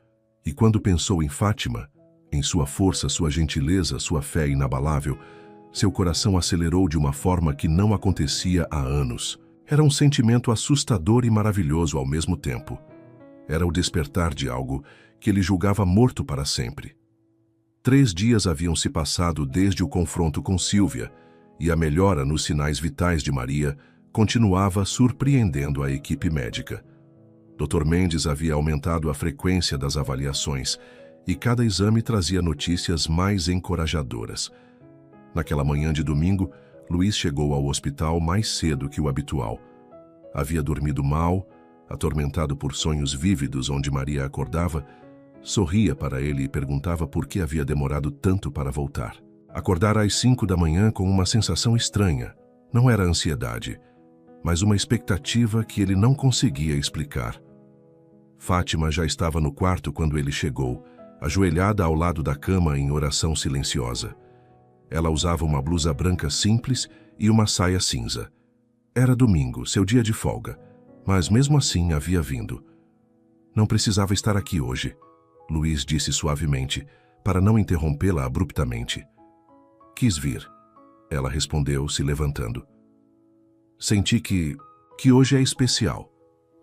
[SPEAKER 1] E quando pensou em Fátima, em sua força, sua gentileza, sua fé inabalável, seu coração acelerou de uma forma que não acontecia há anos. Era um sentimento assustador e maravilhoso ao mesmo tempo. Era o despertar de algo que ele julgava morto para sempre. 3 dias haviam se passado desde o confronto com Silvia, e a melhora nos sinais vitais de Maria continuava surpreendendo a equipe médica. Dr. Mendes havia aumentado a frequência das avaliações, e cada exame trazia notícias mais encorajadoras. Naquela manhã de domingo, Luiz chegou ao hospital mais cedo que o habitual. Havia dormido mal, atormentado por sonhos vívidos onde Maria acordava, sorria para ele e perguntava por que havia demorado tanto para voltar. Acordara às 5 da manhã com uma sensação estranha. Não era ansiedade, mas uma expectativa que ele não conseguia explicar. Fátima já estava no quarto quando ele chegou, ajoelhada ao lado da cama em oração silenciosa. Ela usava uma blusa branca simples e uma saia cinza. Era domingo, seu dia de folga, mas mesmo assim havia vindo. Não precisava estar aqui hoje, Luiz disse suavemente, para não interrompê-la abruptamente. Quis vir, ela respondeu, se levantando. Senti que hoje é especial.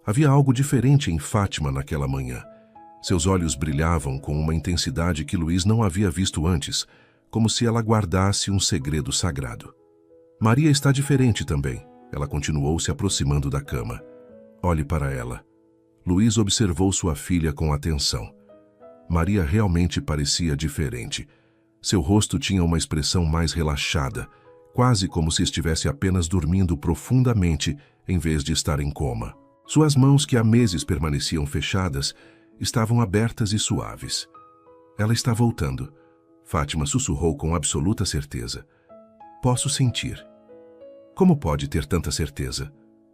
[SPEAKER 1] Havia algo diferente em Fátima naquela manhã. Seus olhos brilhavam com uma intensidade que Luís não havia visto antes, como se ela guardasse um segredo sagrado. Maria está diferente também. Ela continuou se aproximando da cama. Olhe para ela. Luís observou sua filha com atenção. Maria realmente parecia diferente. Seu rosto tinha uma expressão mais relaxada, quase como se estivesse apenas dormindo profundamente em vez de estar em coma. Suas mãos, que há meses permaneciam fechadas, estavam abertas e suaves. Ela está voltando. Fátima sussurrou com absoluta certeza. Posso sentir. Como pode ter tanta certeza?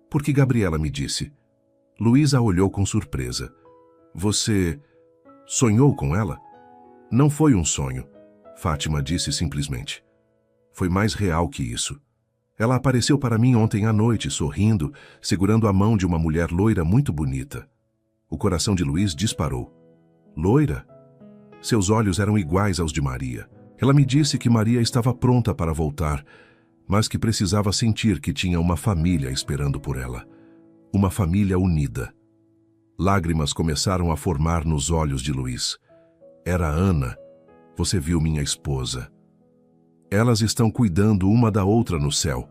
[SPEAKER 1] Porque Gabriela me disse. Luís a olhou com surpresa. Você sonhou com ela? Não foi um sonho, Fátima disse simplesmente. Foi mais real que isso. Ela apareceu para mim ontem à noite, sorrindo, segurando a mão de uma mulher loira muito bonita. O coração de Luís disparou. Loira? Seus olhos eram iguais aos de Maria. Ela me disse que Maria estava pronta para voltar, mas que precisava sentir que tinha uma família esperando por ela. Uma família unida. Lágrimas começaram a formar nos olhos de Luís. Era Ana. Você viu minha esposa. Elas estão cuidando uma da outra no céu,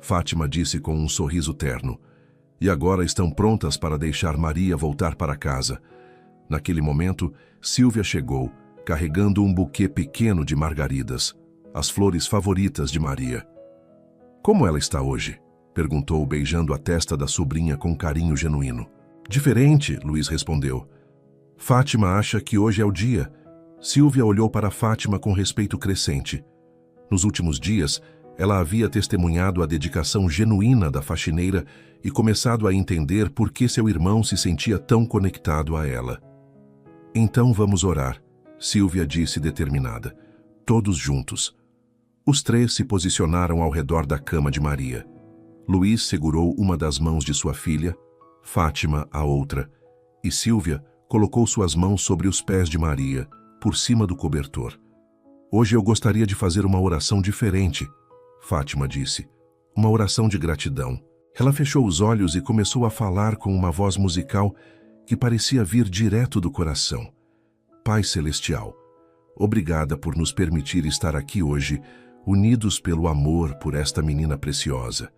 [SPEAKER 1] Fátima disse com um sorriso terno. E agora estão prontas para deixar Maria voltar para casa. Naquele momento, Sílvia chegou, carregando um buquê pequeno de margaridas, as flores favoritas de Maria. Como ela está hoje? Perguntou, beijando a testa da sobrinha com carinho genuíno. Diferente, Luís respondeu. Fátima acha que hoje é o dia. Sílvia olhou para Fátima com respeito crescente. Nos últimos dias, ela havia testemunhado a dedicação genuína da faxineira e começado a entender por que seu irmão se sentia tão conectado a ela. Então vamos orar, Sílvia disse determinada. Todos juntos. Os três se posicionaram ao redor da cama de Maria. Luís segurou uma das mãos de sua filha, Fátima a outra, e Sílvia colocou suas mãos sobre os pés de Maria, por cima do cobertor. Hoje eu gostaria de fazer uma oração diferente, Fátima disse. Uma oração de gratidão. Ela fechou os olhos e começou a falar com uma voz musical que parecia vir direto do coração. Pai Celestial, obrigada por nos permitir estar aqui hoje, unidos pelo amor por esta menina preciosa.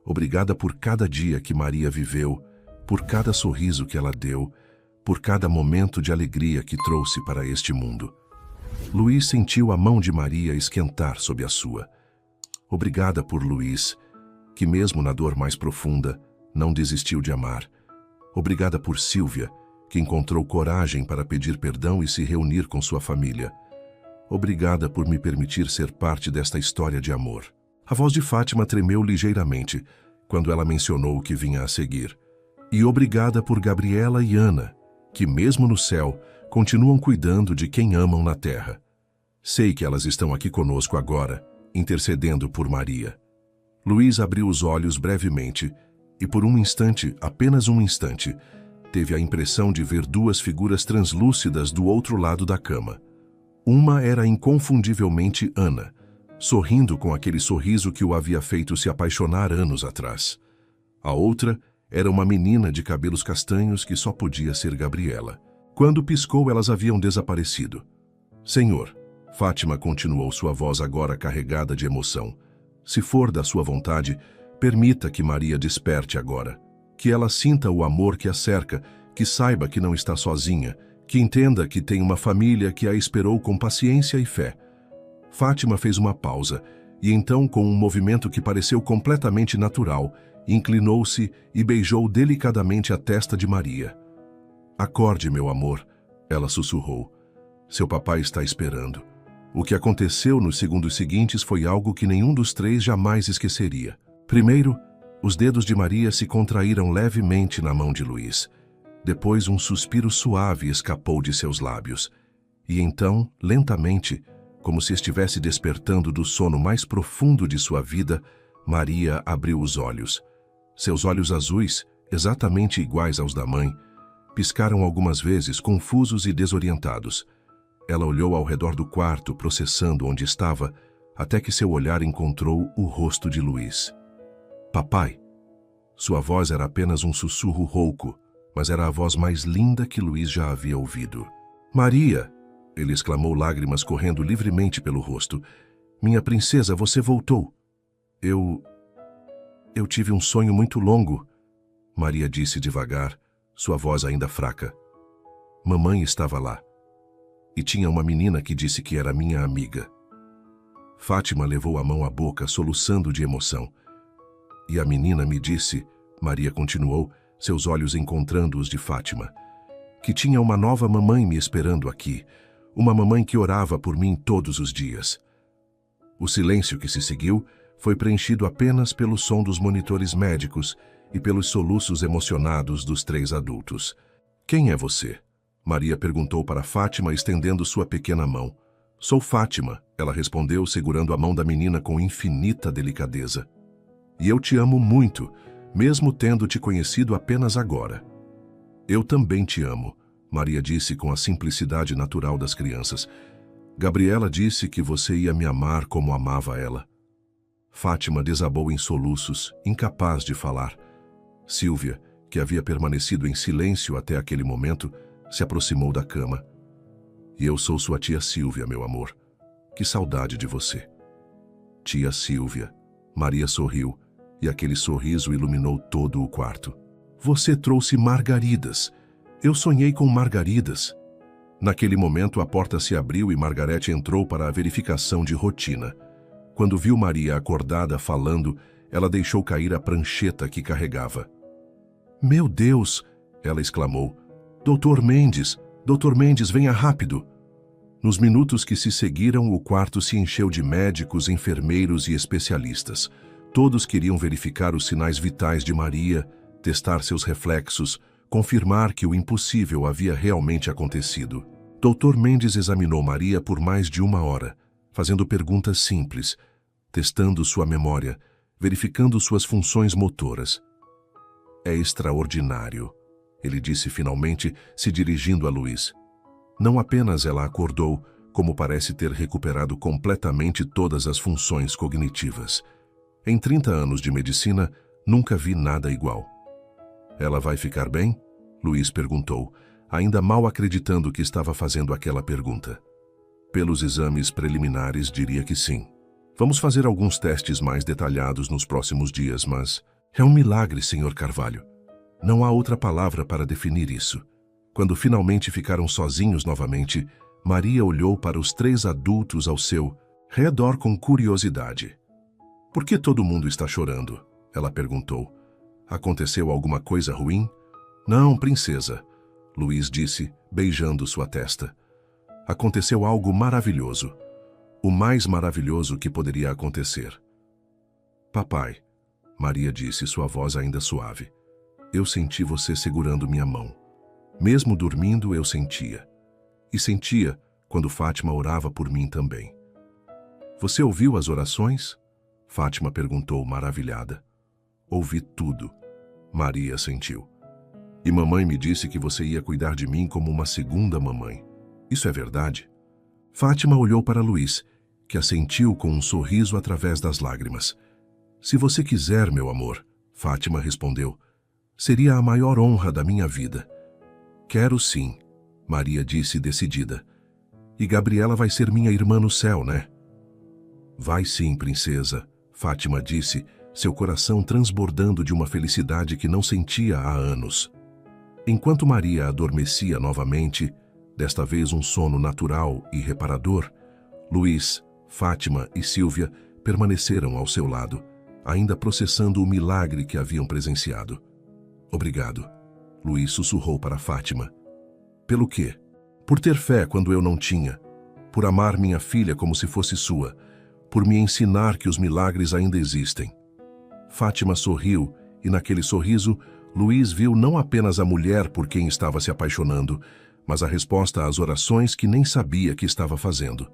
[SPEAKER 1] Obrigada por cada dia que Maria viveu, por cada sorriso que ela deu, por cada momento de alegria que trouxe para este mundo. Luís sentiu a mão de Maria esquentar sob a sua. Obrigada por Luís, que mesmo na dor mais profunda, não desistiu de amar. Obrigada por Sílvia, que encontrou coragem para pedir perdão e se reunir com sua família. Obrigada por me permitir ser parte desta história de amor. A voz de Fátima tremeu ligeiramente quando ela mencionou o que vinha a seguir. E obrigada por Gabriela e Ana, que mesmo no céu, continuam cuidando de quem amam na terra. Sei que elas estão aqui conosco agora, intercedendo por Maria. Luís abriu os olhos brevemente e por um instante, apenas um instante, teve a impressão de ver duas figuras translúcidas do outro lado da cama. Uma era inconfundivelmente Ana, sorrindo com aquele sorriso que o havia feito se apaixonar anos atrás. A outra era uma menina de cabelos castanhos que só podia ser Gabriela. Quando piscou, elas haviam desaparecido. Senhor, Fátima continuou, sua voz agora carregada de emoção. Se for da sua vontade, permita que Maria desperte agora. Que ela sinta o amor que a cerca, que saiba que não está sozinha, que entenda que tem uma família que a esperou com paciência e fé. Fátima fez uma pausa, e então, com um movimento que pareceu completamente natural, inclinou-se e beijou delicadamente a testa de Maria. Acorde, meu amor, ela sussurrou. Seu papai está esperando. O que aconteceu nos segundos seguintes foi algo que nenhum dos três jamais esqueceria. Primeiro, os dedos de Maria se contraíram levemente na mão de Luís. Depois, um suspiro suave escapou de seus lábios. E então, lentamente, como se estivesse despertando do sono mais profundo de sua vida, Maria abriu os olhos. Seus olhos azuis, exatamente iguais aos da mãe, piscaram algumas vezes, confusos e desorientados. Ela olhou ao redor do quarto, processando onde estava, até que seu olhar encontrou o rosto de Luís. Papai. Sua voz era apenas um sussurro rouco, mas era a voz mais linda que Luiz já havia ouvido. Maria! Ele exclamou, lágrimas correndo livremente pelo rosto. Minha princesa, você voltou. Eu tive um sonho muito longo, Maria disse devagar, sua voz ainda fraca. Mamãe estava lá. E tinha uma menina que disse que era minha amiga. Fátima levou a mão à boca, soluçando de emoção. E a menina me disse, Maria continuou, seus olhos encontrando os de Fátima, que tinha uma nova mamãe me esperando aqui, uma mamãe que orava por mim todos os dias. O silêncio que se seguiu foi preenchido apenas pelo som dos monitores médicos e pelos soluços emocionados dos 3 adultos. Quem é você? Maria perguntou para Fátima, estendendo sua pequena mão. Sou Fátima, ela respondeu, segurando a mão da menina com infinita delicadeza. E eu te amo muito, mesmo tendo te conhecido apenas agora. Eu também te amo, Maria disse com a simplicidade natural das crianças. Gabriela disse que você ia me amar como amava ela. Fátima desabou em soluços, incapaz de falar. Sílvia, que havia permanecido em silêncio até aquele momento, se aproximou da cama. E eu sou sua tia Sílvia, meu amor. Que saudade de você. Tia Sílvia. Maria sorriu, e aquele sorriso iluminou todo o quarto. Você trouxe margaridas. Eu sonhei com margaridas. Naquele momento, a porta se abriu e Margarete entrou para a verificação de rotina. Quando viu Maria acordada falando, ela deixou cair a prancheta que carregava. Meu Deus! Ela exclamou. Doutor Mendes, venha rápido! Nos minutos que se seguiram, o quarto se encheu de médicos, enfermeiros e especialistas. Todos queriam verificar os sinais vitais de Maria, testar seus reflexos, confirmar que o impossível havia realmente acontecido. Dr. Mendes examinou Maria por mais de 1 hora, fazendo perguntas simples, testando sua memória, verificando suas funções motoras. É extraordinário, ele disse finalmente, se dirigindo a Luiz. Não apenas ela acordou, como parece ter recuperado completamente todas as funções cognitivas. Em 30 anos de medicina, nunca vi nada igual. Ela vai ficar bem? Luiz perguntou, ainda mal acreditando que estava fazendo aquela pergunta. Pelos exames preliminares, diria que sim. Vamos fazer alguns testes mais detalhados nos próximos dias, mas é um milagre, Sr. Carvalho. Não há outra palavra para definir isso. Quando finalmente ficaram sozinhos novamente, Maria olhou para os 3 adultos ao seu redor com curiosidade. Por que todo mundo está chorando? Ela perguntou. Aconteceu alguma coisa ruim? Não, princesa, Luiz disse, beijando sua testa. Aconteceu algo maravilhoso. O mais maravilhoso que poderia acontecer. Papai, Maria disse, sua voz ainda suave. Eu senti você segurando minha mão. Mesmo dormindo, eu sentia. E sentia quando Fátima orava por mim também. Você ouviu as orações? Fátima perguntou, maravilhada. Ouvi tudo. Maria sentiu. E mamãe me disse que você ia cuidar de mim como uma segunda mamãe. Isso é verdade? Fátima olhou para Luiz, que assentiu com um sorriso através das lágrimas. Se você quiser, meu amor, Fátima respondeu, seria a maior honra da minha vida. Quero sim, Maria disse decidida. E Gabriela vai ser minha irmã no céu, né? Vai sim, princesa, Fátima disse, seu coração transbordando de uma felicidade que não sentia há anos. Enquanto Maria adormecia novamente, desta vez um sono natural e reparador, Luiz, Fátima e Sílvia permaneceram ao seu lado, ainda processando o milagre que haviam presenciado. Obrigado, Luiz sussurrou para Fátima. Pelo quê? Por ter fé quando eu não tinha, por amar minha filha como se fosse sua, por me ensinar que os milagres ainda existem. Fátima sorriu e naquele sorriso, Luiz viu não apenas a mulher por quem estava se apaixonando, mas a resposta às orações que nem sabia que estava fazendo.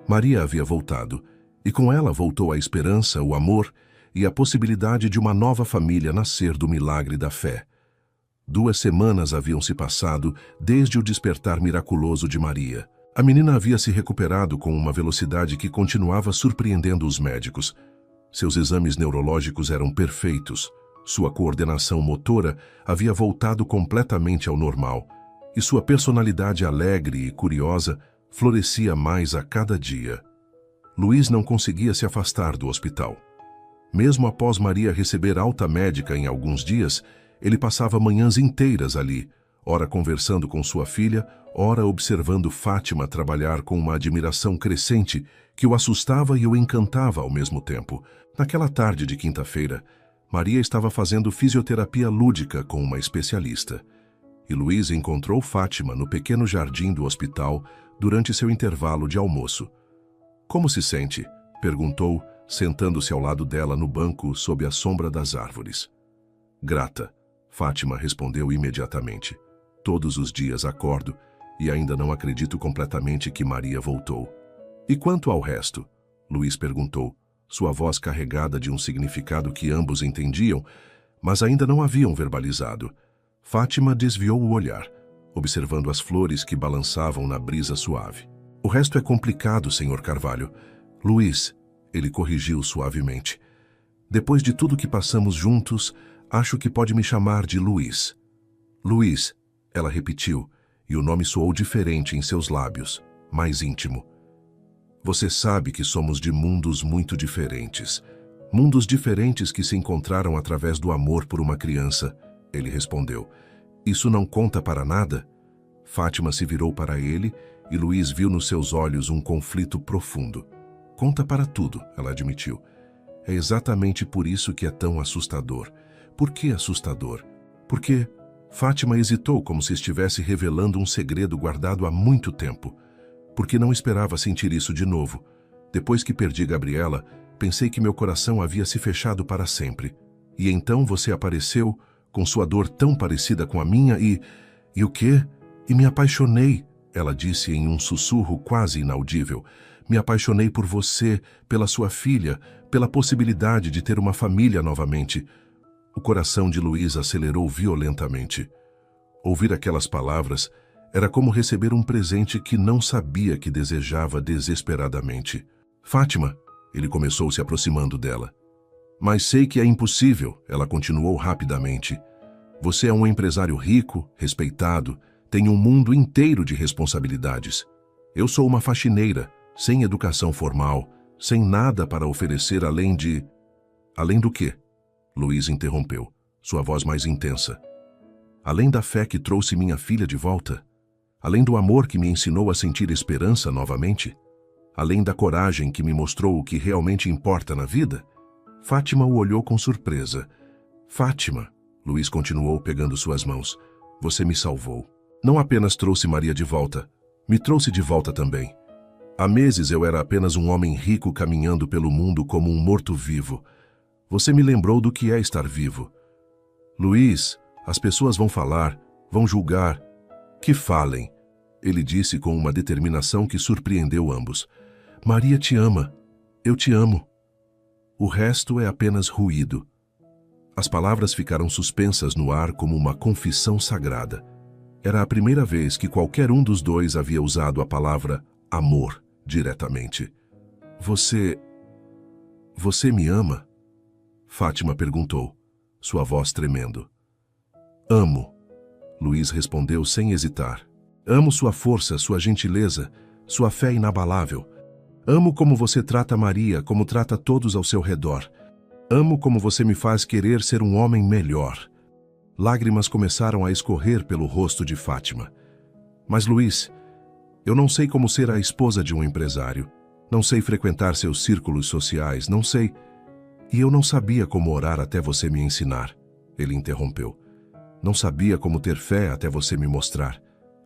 [SPEAKER 1] Maria havia voltado, e com ela voltou a esperança, o amor e a possibilidade de uma nova família nascer do milagre da fé. 2 semanas haviam se passado desde o despertar miraculoso de Maria. A menina havia se recuperado com uma velocidade que continuava surpreendendo os médicos. Seus exames neurológicos eram perfeitos, Sua coordenação motora havia voltado completamente ao normal, e sua personalidade alegre e curiosa florescia mais a cada dia. Luiz não conseguia se afastar do hospital. Mesmo após Maria receber alta médica em alguns dias, ele passava manhãs inteiras ali, ora conversando com sua filha, ora observando Fátima trabalhar com uma admiração crescente que o assustava e o encantava ao mesmo tempo. Naquela tarde de quinta-feira, Maria estava fazendo fisioterapia lúdica com uma especialista. E Luiz encontrou Fátima no pequeno jardim do hospital durante seu intervalo de almoço. "Como se sente?" perguntou, sentando-se ao lado dela no banco sob a sombra das árvores. "Grata", Fátima respondeu imediatamente. "Todos os dias acordo e ainda não acredito completamente que Maria voltou." "E quanto ao resto?" Luiz perguntou, sua voz carregada de um significado que ambos entendiam, mas ainda não haviam verbalizado. Fátima desviou o olhar, observando as flores que balançavam na brisa suave. "O resto é complicado, Sr. Carvalho." "Luiz", ele corrigiu suavemente. "Depois de tudo que passamos juntos, acho que pode me chamar de Luiz." "Luiz", ela repetiu, e o nome soou diferente em seus lábios, mais íntimo. "Você sabe que somos de mundos muito diferentes. Mundos diferentes que se encontraram através do amor por uma criança", ele respondeu. "Isso não conta para nada?" Fátima se virou para ele e Luiz viu nos seus olhos um conflito profundo. "Conta para tudo", ela admitiu. "É exatamente por isso que é tão assustador." "Por que assustador?" "Porque..." Fátima hesitou como se estivesse revelando um segredo guardado há muito tempo. "Porque não esperava sentir isso de novo. Depois que perdi Gabriela, pensei que meu coração havia se fechado para sempre. E então você apareceu, com sua dor tão parecida com a minha e... E o quê? E me apaixonei", ela disse em um sussurro quase inaudível. "Me apaixonei por você, pela sua filha, pela possibilidade de ter uma família novamente." O coração de Luiz acelerou violentamente. Ouvir aquelas palavras era como receber um presente que não sabia que desejava desesperadamente. "Fátima", ele começou se aproximando dela. "Mas sei que é impossível", ela continuou rapidamente. "Você é um empresário rico, respeitado, tem um mundo inteiro de responsabilidades. Eu sou uma faxineira, sem educação formal, sem nada para oferecer além de..." "Além do quê?" Luiz interrompeu, sua voz mais intensa. "Além da fé que trouxe minha filha de volta? Além do amor que me ensinou a sentir esperança novamente? Além da coragem que me mostrou o que realmente importa na vida?" Fátima o olhou com surpresa. "Fátima", Luiz continuou pegando suas mãos, "você me salvou. Não apenas trouxe Maria de volta, me trouxe de volta também. Há meses eu era apenas um homem rico caminhando pelo mundo como um morto-vivo. Você me lembrou do que é estar vivo." "Luiz, as pessoas vão falar, vão julgar." "Que falem", ele disse com uma determinação que surpreendeu ambos. "Maria te ama. Eu te amo. O resto é apenas ruído." As palavras ficaram suspensas no ar como uma confissão sagrada. Era a primeira vez que qualquer um dos dois havia usado a palavra amor diretamente. Você me ama?" Fátima perguntou, sua voz tremendo. "Amo", Luiz respondeu sem hesitar. "Amo sua força, sua gentileza, sua fé inabalável. Amo como você trata Maria, como trata todos ao seu redor. Amo como você me faz querer ser um homem melhor." Lágrimas começaram a escorrer pelo rosto de Fátima. "Mas Luiz, eu não sei como ser a esposa de um empresário. Não sei frequentar seus círculos sociais, não sei... E eu não sabia como orar até você me ensinar", ele interrompeu. "Não sabia como ter fé até você me mostrar.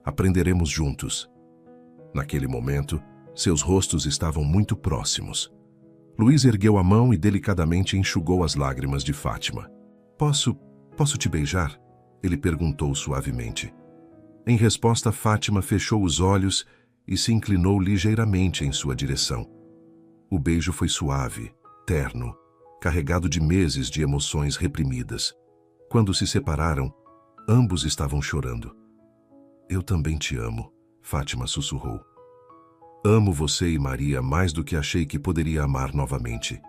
[SPEAKER 1] Aprenderemos juntos." Naquele momento, seus rostos estavam muito próximos. Luiz ergueu a mão e delicadamente enxugou as lágrimas de Fátima. Posso te beijar?" ele perguntou suavemente. Em resposta, Fátima fechou os olhos e se inclinou ligeiramente em sua direção. O beijo foi suave, terno, carregado de meses de emoções reprimidas. Quando se separaram, ambos estavam chorando. "Eu também te amo", Fátima sussurrou. "Amo você e Maria mais do que achei que poderia amar novamente."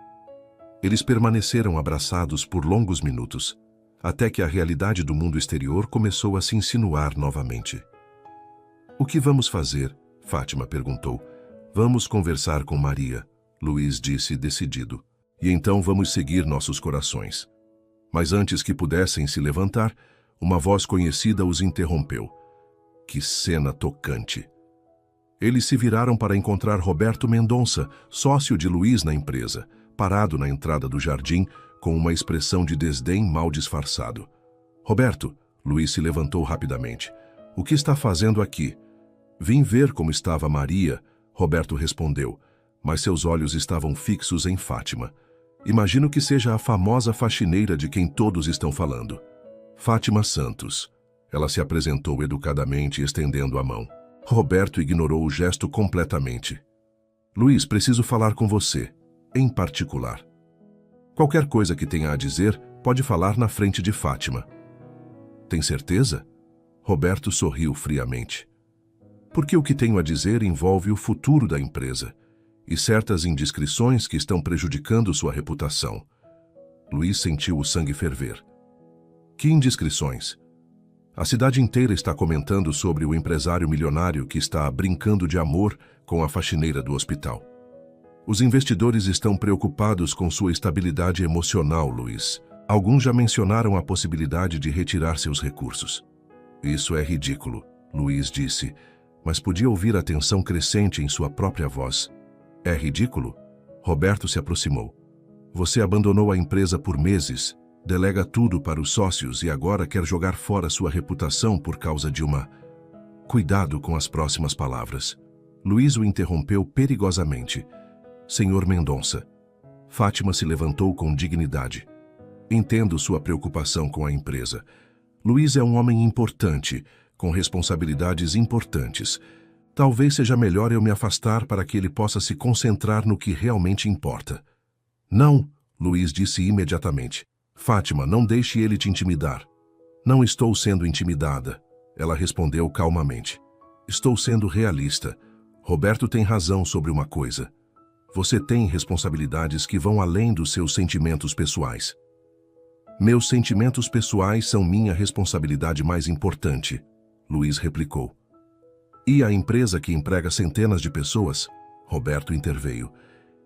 [SPEAKER 1] Eles permaneceram abraçados por longos minutos, até que a realidade do mundo exterior começou a se insinuar novamente. "O que vamos fazer?" Fátima perguntou. "Vamos conversar com Maria", Luiz disse decidido. "E então vamos seguir nossos corações." Mas antes que pudessem se levantar, uma voz conhecida os interrompeu. Que cena tocante! Eles se viraram para encontrar Roberto Mendonça, sócio de Luiz na empresa, parado na entrada do jardim, com uma expressão de desdém mal disfarçado. "Roberto", Luiz se levantou rapidamente. "O que está fazendo aqui?" "Vim ver como estava Maria", Roberto respondeu, mas seus olhos estavam fixos em Fátima. "Imagino que seja a famosa faxineira de quem todos estão falando." "Fátima Santos." Ela se apresentou educadamente, estendendo a mão. Roberto ignorou o gesto completamente. "Luiz, preciso falar com você, em particular." "Qualquer coisa que tenha a dizer, pode falar na frente de Fátima." "Tem certeza?" Roberto sorriu friamente. "Porque o que tenho a dizer envolve o futuro da empresa e certas indiscrições que estão prejudicando sua reputação." Luiz sentiu o sangue ferver. "Que indiscrições?" "A cidade inteira está comentando sobre o empresário milionário que está brincando de amor com a faxineira do hospital. Os investidores estão preocupados com sua estabilidade emocional, Luiz. Alguns já mencionaram a possibilidade de retirar seus recursos." "Isso é ridículo", Luiz disse, mas podia ouvir a tensão crescente em sua própria voz. "É ridículo?" Roberto se aproximou. "Você abandonou a empresa por meses, delega tudo para os sócios e agora quer jogar fora sua reputação por causa de uma..." "Cuidado com as próximas palavras." Luiz o interrompeu perigosamente. "Senhor Mendonça." Fátima se levantou com dignidade. "Entendo sua preocupação com a empresa. Luiz é um homem importante, com responsabilidades importantes. Talvez seja melhor eu me afastar para que ele possa se concentrar no que realmente importa." "Não", Luiz disse imediatamente. "Fátima, não deixe ele te intimidar." "Não estou sendo intimidada", ela respondeu calmamente. "Estou sendo realista. Roberto tem razão sobre uma coisa. Você tem responsabilidades que vão além dos seus sentimentos pessoais." "Meus sentimentos pessoais são minha responsabilidade mais importante", Luiz replicou. "E a empresa que emprega centenas de pessoas?" Roberto interveio.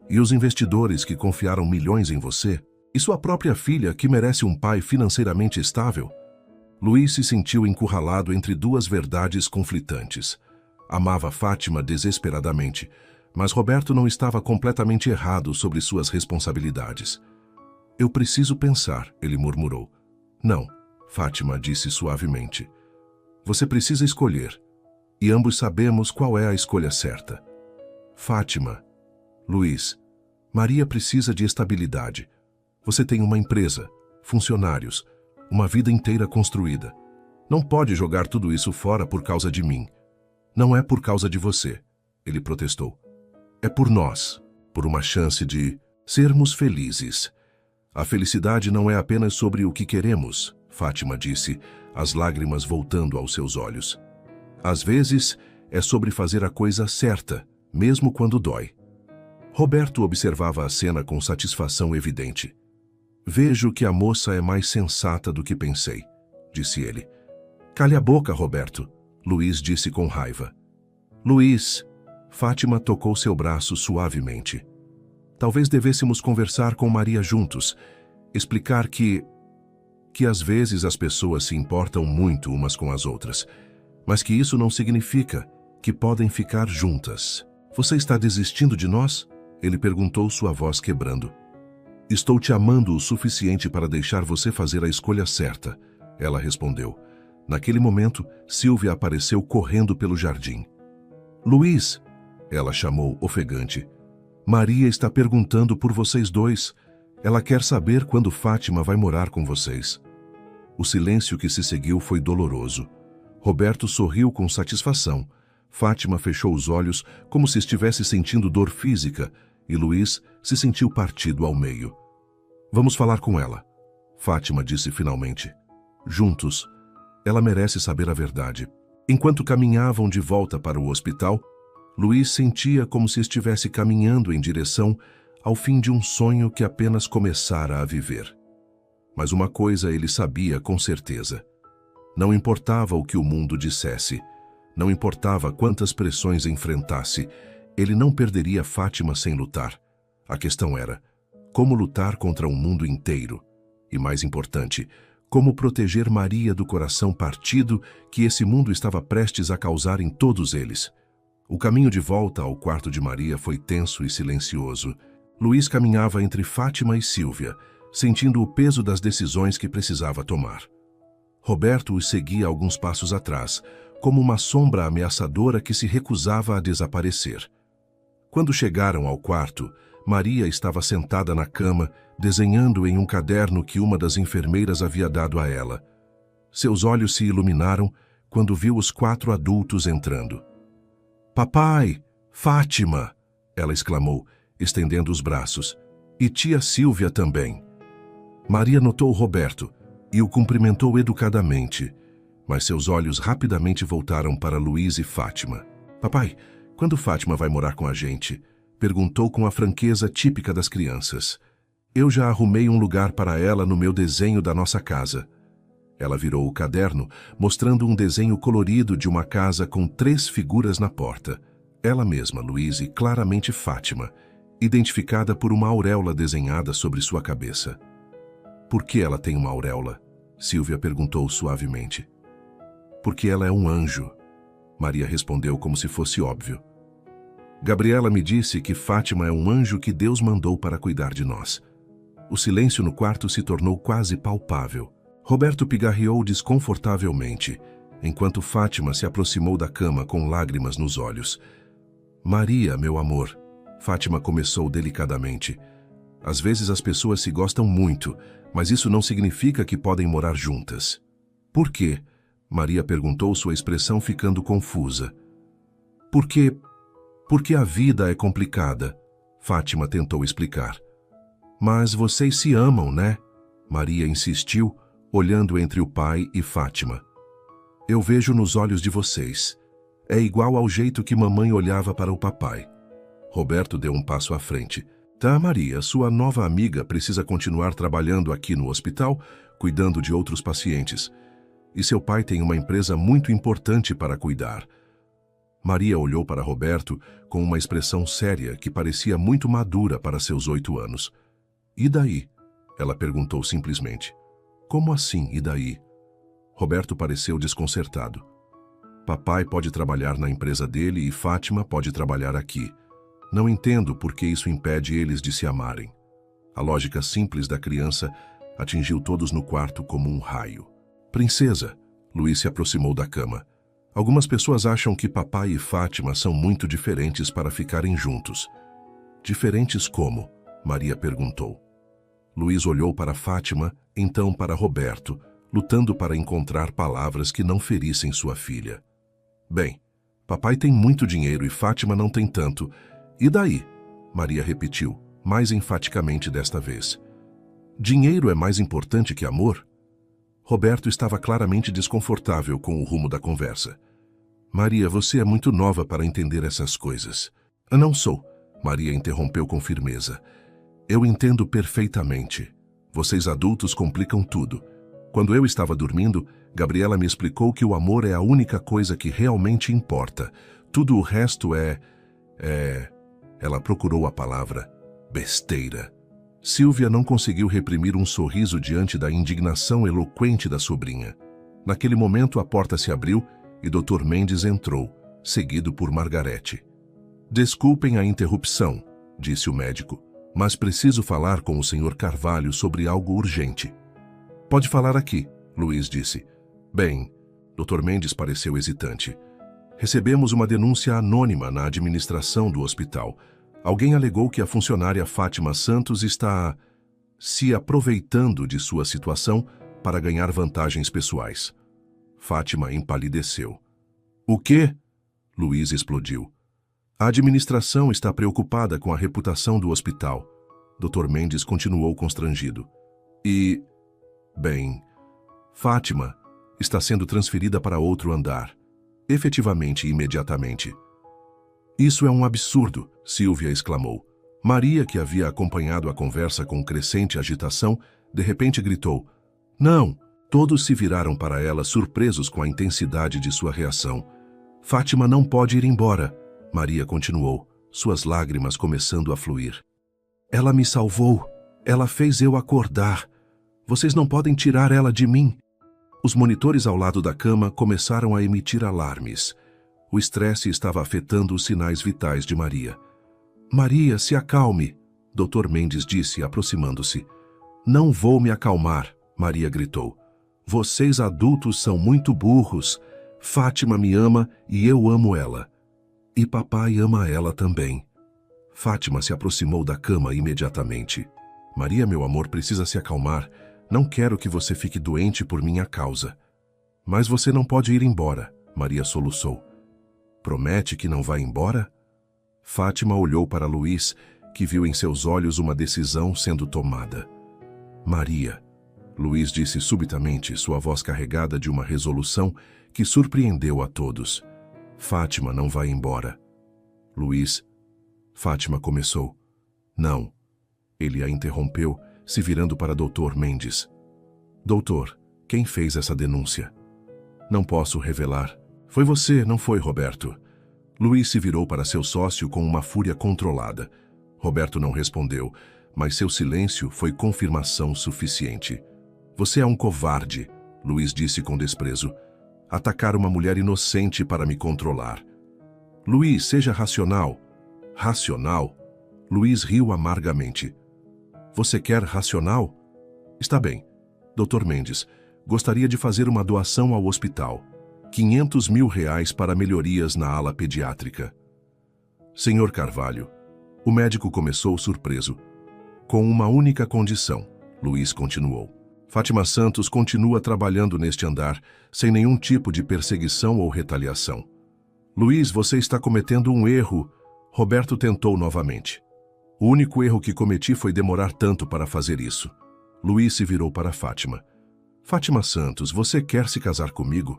[SPEAKER 1] "E os investidores que confiaram milhões em você? E sua própria filha, que merece um pai financeiramente estável?" Luiz se sentiu encurralado entre duas verdades conflitantes. Amava Fátima desesperadamente, mas Roberto não estava completamente errado sobre suas responsabilidades. "Eu preciso pensar", ele murmurou. "Não", Fátima disse suavemente. "Você precisa escolher, e ambos sabemos qual é a escolha certa." "Fátima." "Luiz, Maria precisa de estabilidade. Você tem uma empresa, funcionários, uma vida inteira construída. Não pode jogar tudo isso fora por causa de mim." "Não é por causa de você", ele protestou. "É por nós, por uma chance de sermos felizes." "A felicidade não é apenas sobre o que queremos", Fátima disse, as lágrimas voltando aos seus olhos. "Às vezes, é sobre fazer a coisa certa, mesmo quando dói." Roberto observava a cena com satisfação evidente. "Vejo que a moça é mais sensata do que pensei", disse ele. "Cale a boca, Roberto", Luiz disse com raiva. "Luiz", Fátima tocou seu braço suavemente. "Talvez devêssemos conversar com Maria juntos, explicar que às vezes as pessoas se importam muito umas com as outras, mas que isso não significa que podem ficar juntas." "Você está desistindo de nós?" ele perguntou, sua voz quebrando. "Estou te amando o suficiente para deixar você fazer a escolha certa", ela respondeu. Naquele momento, Silvia apareceu correndo pelo jardim. "Luiz", ela chamou, ofegante. "Maria está perguntando por vocês dois. Ela quer saber quando Fátima vai morar com vocês." O silêncio que se seguiu foi doloroso. Roberto sorriu com satisfação. Fátima fechou os olhos como se estivesse sentindo dor física e Luiz se sentiu partido ao meio. "Vamos falar com ela", Fátima disse finalmente. "Juntos. Ela merece saber a verdade." Enquanto caminhavam de volta para o hospital, Luiz sentia como se estivesse caminhando em direção ao fim de um sonho que apenas começara a viver. Mas uma coisa ele sabia com certeza. Não importava o que o mundo dissesse, não importava quantas pressões enfrentasse, ele não perderia Fátima sem lutar. A questão era, como lutar contra um mundo inteiro? E mais importante, como proteger Maria do coração partido que esse mundo estava prestes a causar em todos eles? O caminho de volta ao quarto de Maria foi tenso e silencioso. Luiz caminhava entre Fátima e Sílvia, sentindo o peso das decisões que precisava tomar. Roberto os seguia alguns passos atrás, como uma sombra ameaçadora que se recusava a desaparecer. Quando chegaram ao quarto, Maria estava sentada na cama, desenhando em um caderno que uma das enfermeiras havia dado a ela. Seus olhos se iluminaram quando viu os 4 adultos entrando. "Papai! Fátima!" ela exclamou, estendendo os braços. "E tia Sílvia também." Maria notou Roberto e o cumprimentou educadamente, mas seus olhos rapidamente voltaram para Luiz e Fátima. "Papai, quando Fátima vai morar com a gente?" perguntou com a franqueza típica das crianças. "Eu já arrumei um lugar para ela no meu desenho da nossa casa." Ela virou o caderno, mostrando um desenho colorido de uma casa com 3 figuras na porta. Ela mesma, Luiz, e claramente Fátima, identificada por uma auréola desenhada sobre sua cabeça. "Por que ela tem uma auréola?" Sílvia perguntou suavemente. "Porque ela é um anjo." Maria respondeu como se fosse óbvio. "Gabriela me disse que Fátima é um anjo que Deus mandou para cuidar de nós." O silêncio no quarto se tornou quase palpável. Roberto pigarreou desconfortavelmente, enquanto Fátima se aproximou da cama com lágrimas nos olhos. "Maria, meu amor," Fátima começou delicadamente. "Às vezes as pessoas se gostam muito, mas isso não significa que podem morar juntas." "Por quê?" Maria perguntou, sua expressão ficando confusa. Porque a vida é complicada," Fátima tentou explicar. "Mas vocês se amam, né?" Maria insistiu, olhando entre o pai e Fátima. "Eu vejo nos olhos de vocês. É igual ao jeito que mamãe olhava para o papai." Roberto deu um passo à frente. "Tá, Maria, sua nova amiga precisa continuar trabalhando aqui no hospital, cuidando de outros pacientes. E seu pai tem uma empresa muito importante para cuidar." Maria olhou para Roberto com uma expressão séria que parecia muito madura para seus 8 anos. "E daí?" ela perguntou simplesmente. "Como assim, e daí?" Roberto pareceu desconcertado. "Papai pode trabalhar na empresa dele e Fátima pode trabalhar aqui. Não entendo por que isso impede eles de se amarem." A lógica simples da criança atingiu todos no quarto como um raio. "Princesa," Luiz se aproximou da cama. "Algumas pessoas acham que papai e Fátima são muito diferentes para ficarem juntos." "Diferentes como?" Maria perguntou. Luiz olhou para Fátima, então para Roberto, lutando para encontrar palavras que não ferissem sua filha. "Bem, papai tem muito dinheiro e Fátima não tem tanto. E daí?" Maria repetiu, mais enfaticamente desta vez. "Dinheiro é mais importante que amor?" Roberto estava claramente desconfortável com o rumo da conversa. "Maria, você é muito nova para entender essas coisas." "Não sou," Maria interrompeu com firmeza. "Eu entendo perfeitamente. Vocês adultos complicam tudo. Quando eu estava dormindo, Gabriela me explicou que o amor é a única coisa que realmente importa. Tudo o resto é... Ela procurou a palavra besteira. Sílvia não conseguiu reprimir um sorriso diante da indignação eloquente da sobrinha. Naquele momento a porta se abriu e Dr. Mendes entrou, seguido por Margarete. "Desculpem a interrupção", disse o médico, "mas preciso falar com o Sr. Carvalho sobre algo urgente." "Pode falar aqui", Luiz disse. "Bem," Dr. Mendes pareceu hesitante. "Recebemos uma denúncia anônima na administração do hospital. Alguém alegou que a funcionária Fátima Santos está se aproveitando de sua situação para ganhar vantagens pessoais." Fátima empalideceu. "O quê?" Luiz explodiu. "A administração está preocupada com a reputação do hospital." Dr. Mendes continuou constrangido. Bem, Fátima está sendo transferida para outro andar. Efetivamente e imediatamente." "Isso é um absurdo", Sílvia exclamou. Maria, que havia acompanhado a conversa com crescente agitação, De repente gritou: "Não!" Todos se viraram para ela, surpresos com a intensidade de sua reação. "Fátima não pode ir embora", Maria continuou, suas lágrimas começando a fluir. "Ela me salvou. Ela fez eu acordar. Vocês não podem tirar ela de mim." Os monitores ao lado da cama começaram a emitir alarmes. O estresse estava afetando os sinais vitais de Maria. "Maria, se acalme", Dr. Mendes disse, aproximando-se. "Não vou me acalmar", Maria gritou. "Vocês adultos são muito burros. Fátima me ama e eu amo ela. E papai ama ela também." Fátima se aproximou da cama imediatamente. "Maria, meu amor, precisa se acalmar. Não quero que você fique doente por minha causa." "Mas você não pode ir embora", Maria soluçou. "Promete que não vai embora?" Fátima olhou para Luiz, que viu em seus olhos uma decisão sendo tomada. "Maria", Luiz disse subitamente, sua voz carregada de uma resolução que surpreendeu a todos. "Fátima não vai embora." "Luiz..." Fátima começou. "Não." Ele a interrompeu, se virando para Dr. Mendes. "Doutor, quem fez essa denúncia?" "Não posso revelar. Foi você, não foi, Roberto?" Luiz se virou para seu sócio com uma fúria controlada. Roberto não respondeu, mas seu silêncio foi confirmação suficiente. "Você é um covarde", Luiz disse com desprezo. "Atacar uma mulher inocente para me controlar." "Luiz, seja racional." "Racional?" Luiz riu amargamente. "Você quer racional? Está bem. Dr. Mendes, gostaria de fazer uma doação ao hospital. R$500 mil para melhorias na ala pediátrica." "Senhor Carvalho", o médico começou surpreso. "Com uma única condição", Luiz continuou. "Fátima Santos continua trabalhando neste andar, sem nenhum tipo de perseguição ou retaliação." "Luiz, você está cometendo um erro." Roberto tentou novamente. "O único erro que cometi foi demorar tanto para fazer isso." Luiz se virou para Fátima. "Fátima Santos, você quer se casar comigo?"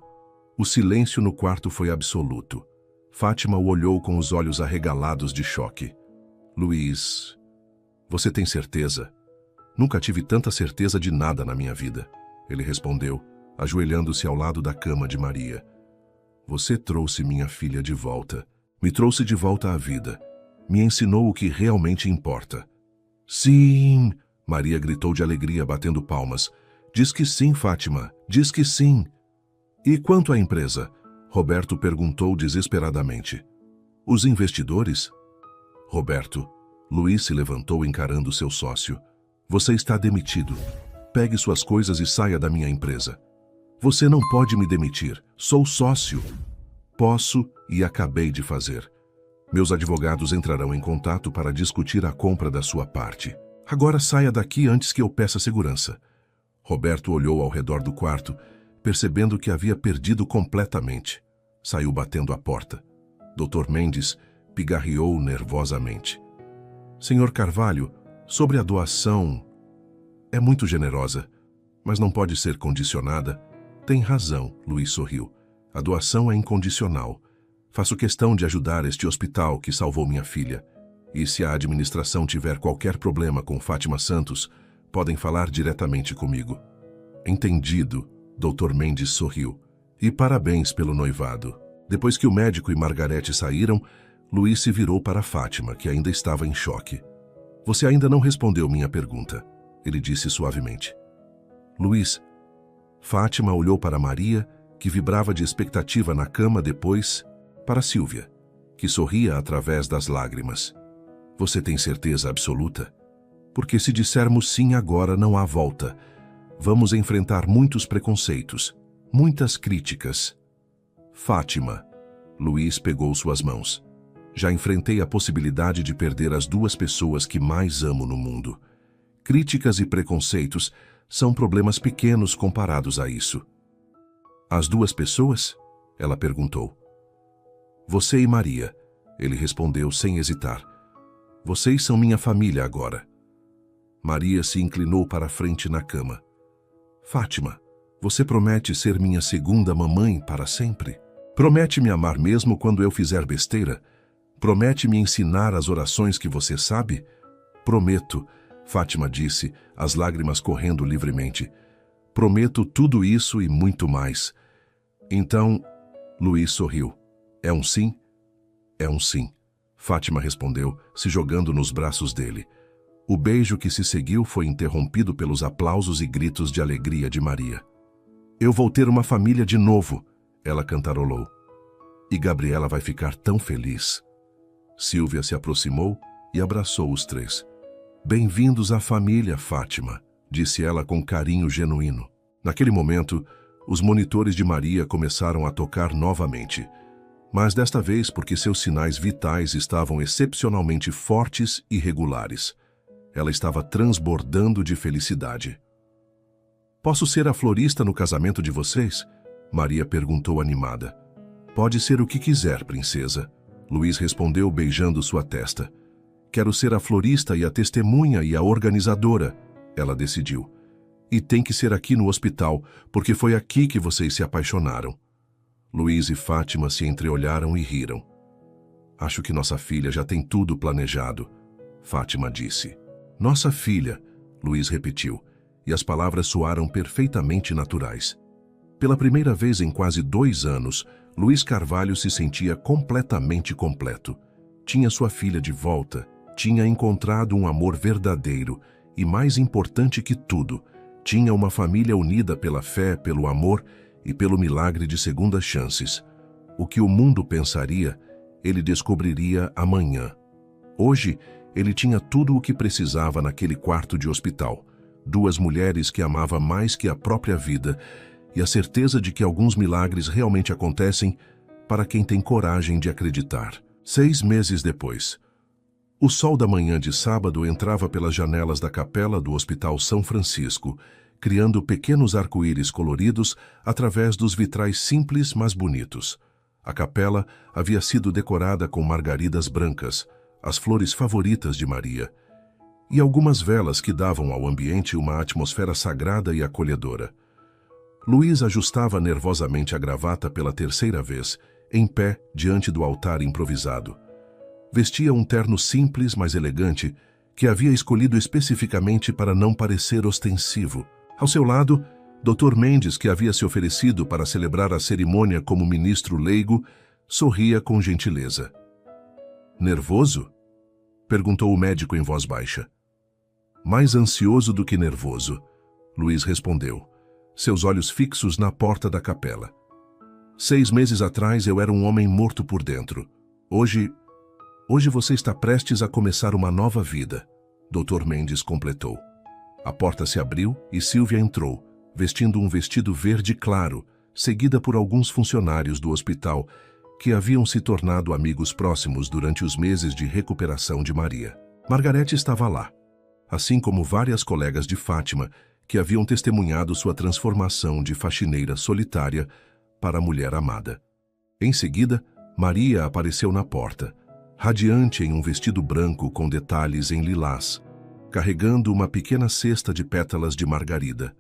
[SPEAKER 1] O silêncio no quarto foi absoluto. Fátima o olhou com os olhos arregalados de choque. "Luiz, você tem certeza?" "Nunca tive tanta certeza de nada na minha vida", ele respondeu, ajoelhando-se ao lado da cama de Maria. "Você trouxe minha filha de volta. Me trouxe de volta à vida. Me ensinou o que realmente importa." "Sim!" Maria gritou de alegria, batendo palmas. "Diz que sim, Fátima. Diz que sim." "E quanto à empresa?" Roberto perguntou desesperadamente. "Os investidores?" "Roberto", Luiz se levantou encarando seu sócio. "Você está demitido. Pegue suas coisas e saia da minha empresa." "Você não pode me demitir. Sou sócio." "Posso e acabei de fazer. Meus advogados entrarão em contato para discutir a compra da sua parte. Agora saia daqui antes que eu peça segurança." Roberto olhou ao redor do quarto, percebendo que havia perdido completamente. Saiu batendo a porta. Dr. Mendes pigarreou nervosamente. "Senhor Carvalho, sobre a doação... É muito generosa, mas não pode ser condicionada." "Tem razão", Luiz sorriu. "A doação é incondicional. Faço questão de ajudar este hospital que salvou minha filha. E se a administração tiver qualquer problema com Fátima Santos, podem falar diretamente comigo." "Entendido", Dr. Mendes sorriu. "E parabéns pelo noivado." Depois que o médico e Margarete saíram, Luiz se virou para Fátima, que ainda estava em choque. "Você ainda não respondeu minha pergunta", ele disse suavemente. "Luiz..." Fátima olhou para Maria, que vibrava de expectativa na cama, depois para Silvia, que sorria através das lágrimas. "Você tem certeza absoluta? Porque se dissermos sim agora, não há volta. Vamos enfrentar muitos preconceitos, muitas críticas." "Fátima", Luiz pegou suas mãos. "Já enfrentei a possibilidade de perder as duas pessoas que mais amo no mundo. Críticas e preconceitos são problemas pequenos comparados a isso." "As duas pessoas?" ela perguntou. "Você e Maria", ele respondeu sem hesitar. "Vocês são minha família agora." Maria se inclinou para a frente na cama. "Fátima, você promete ser minha segunda mamãe para sempre? Promete me amar mesmo quando eu fizer besteira? Promete me ensinar as orações que você sabe?" "Prometo", Fátima disse, as lágrimas correndo livremente. Prometo tudo isso e muito mais. Então, Luís sorriu. É um sim? É um sim. Fátima respondeu, se jogando nos braços dele. O beijo que se seguiu foi interrompido pelos aplausos e gritos de alegria de Maria. Eu vou ter uma família de novo, ela cantarolou. E Gabriela vai ficar tão feliz. Sílvia se aproximou e abraçou os três. Bem-vindos à família, Fátima, disse ela com carinho genuíno. Naquele momento, os monitores de Maria começaram a tocar novamente. Mas desta vez porque seus sinais vitais estavam excepcionalmente fortes e regulares. Ela estava transbordando de felicidade. Posso ser a florista no casamento de vocês? Maria perguntou animada. Pode ser o que quiser, princesa. Luís respondeu beijando sua testa. Quero ser a florista e a testemunha e a organizadora, ela decidiu. E tem que ser aqui no hospital, porque foi aqui que vocês se apaixonaram. Luís e Fátima se entreolharam e riram. Acho que nossa filha já tem tudo planejado, Fátima disse. Nossa filha, Luís repetiu, e as palavras soaram perfeitamente naturais. Pela primeira vez em quase 2 anos, Luís Carvalho se sentia completamente completo. Tinha sua filha de volta, tinha encontrado um amor verdadeiro e, mais importante que tudo, tinha uma família unida pela fé, pelo amor e pelo milagre de segundas chances. O que o mundo pensaria, ele descobriria amanhã. Hoje, ele tinha tudo o que precisava naquele quarto de hospital. 2 mulheres que amava mais que a própria vida e a certeza de que alguns milagres realmente acontecem para quem tem coragem de acreditar. 6 meses depois, o sol da manhã de sábado entrava pelas janelas da capela do Hospital São Francisco, criando pequenos arco-íris coloridos através dos vitrais simples, mas bonitos. A capela havia sido decorada com margaridas brancas, as flores favoritas de Maria, e algumas velas que davam ao ambiente uma atmosfera sagrada e acolhedora. Luís ajustava nervosamente a gravata pela 3ª vez, em pé diante do altar improvisado. Vestia um terno simples, mas elegante, que havia escolhido especificamente para não parecer ostensivo. Ao seu lado, Dr. Mendes, que havia se oferecido para celebrar a cerimônia como ministro leigo, sorria com gentileza. Nervoso? Perguntou o médico em voz baixa. Mais ansioso do que nervoso, Luís respondeu, seus olhos fixos na porta da capela. 6 meses atrás eu era um homem morto por dentro. Hoje você está prestes a começar uma nova vida, Dr. Mendes completou. A porta se abriu e Sílvia entrou, vestindo um vestido verde claro, seguida por alguns funcionários do hospital que haviam se tornado amigos próximos durante os meses de recuperação de Maria. Margarete estava lá, assim como várias colegas de Fátima que haviam testemunhado sua transformação de faxineira solitária para a mulher amada. Em seguida, Maria apareceu na porta, radiante em um vestido branco com detalhes em lilás, carregando uma pequena cesta de pétalas de margarida.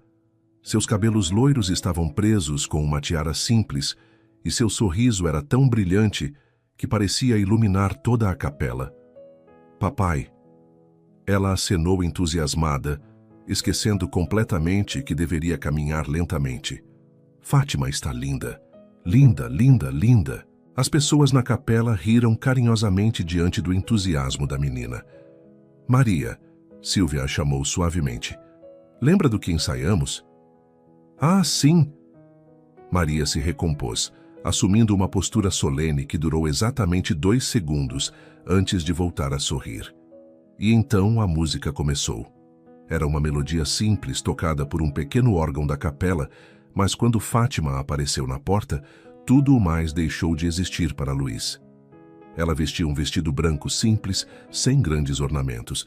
[SPEAKER 1] Seus cabelos loiros estavam presos com uma tiara simples e seu sorriso era tão brilhante que parecia iluminar toda a capela. Papai, ela acenou entusiasmada, esquecendo completamente que deveria caminhar lentamente. Fátima está linda, linda, linda, linda. As pessoas na capela riram carinhosamente diante do entusiasmo da menina. Maria, Sílvia a chamou suavemente. Lembra do que ensaiamos? Ah, sim. Maria se recompôs, assumindo uma postura solene que durou exatamente 2 segundos antes de voltar a sorrir. E então a música começou. Era uma melodia simples tocada por um pequeno órgão da capela, mas quando Fátima apareceu na porta, tudo o mais deixou de existir para Luís. Ela vestia um vestido branco simples, sem grandes ornamentos,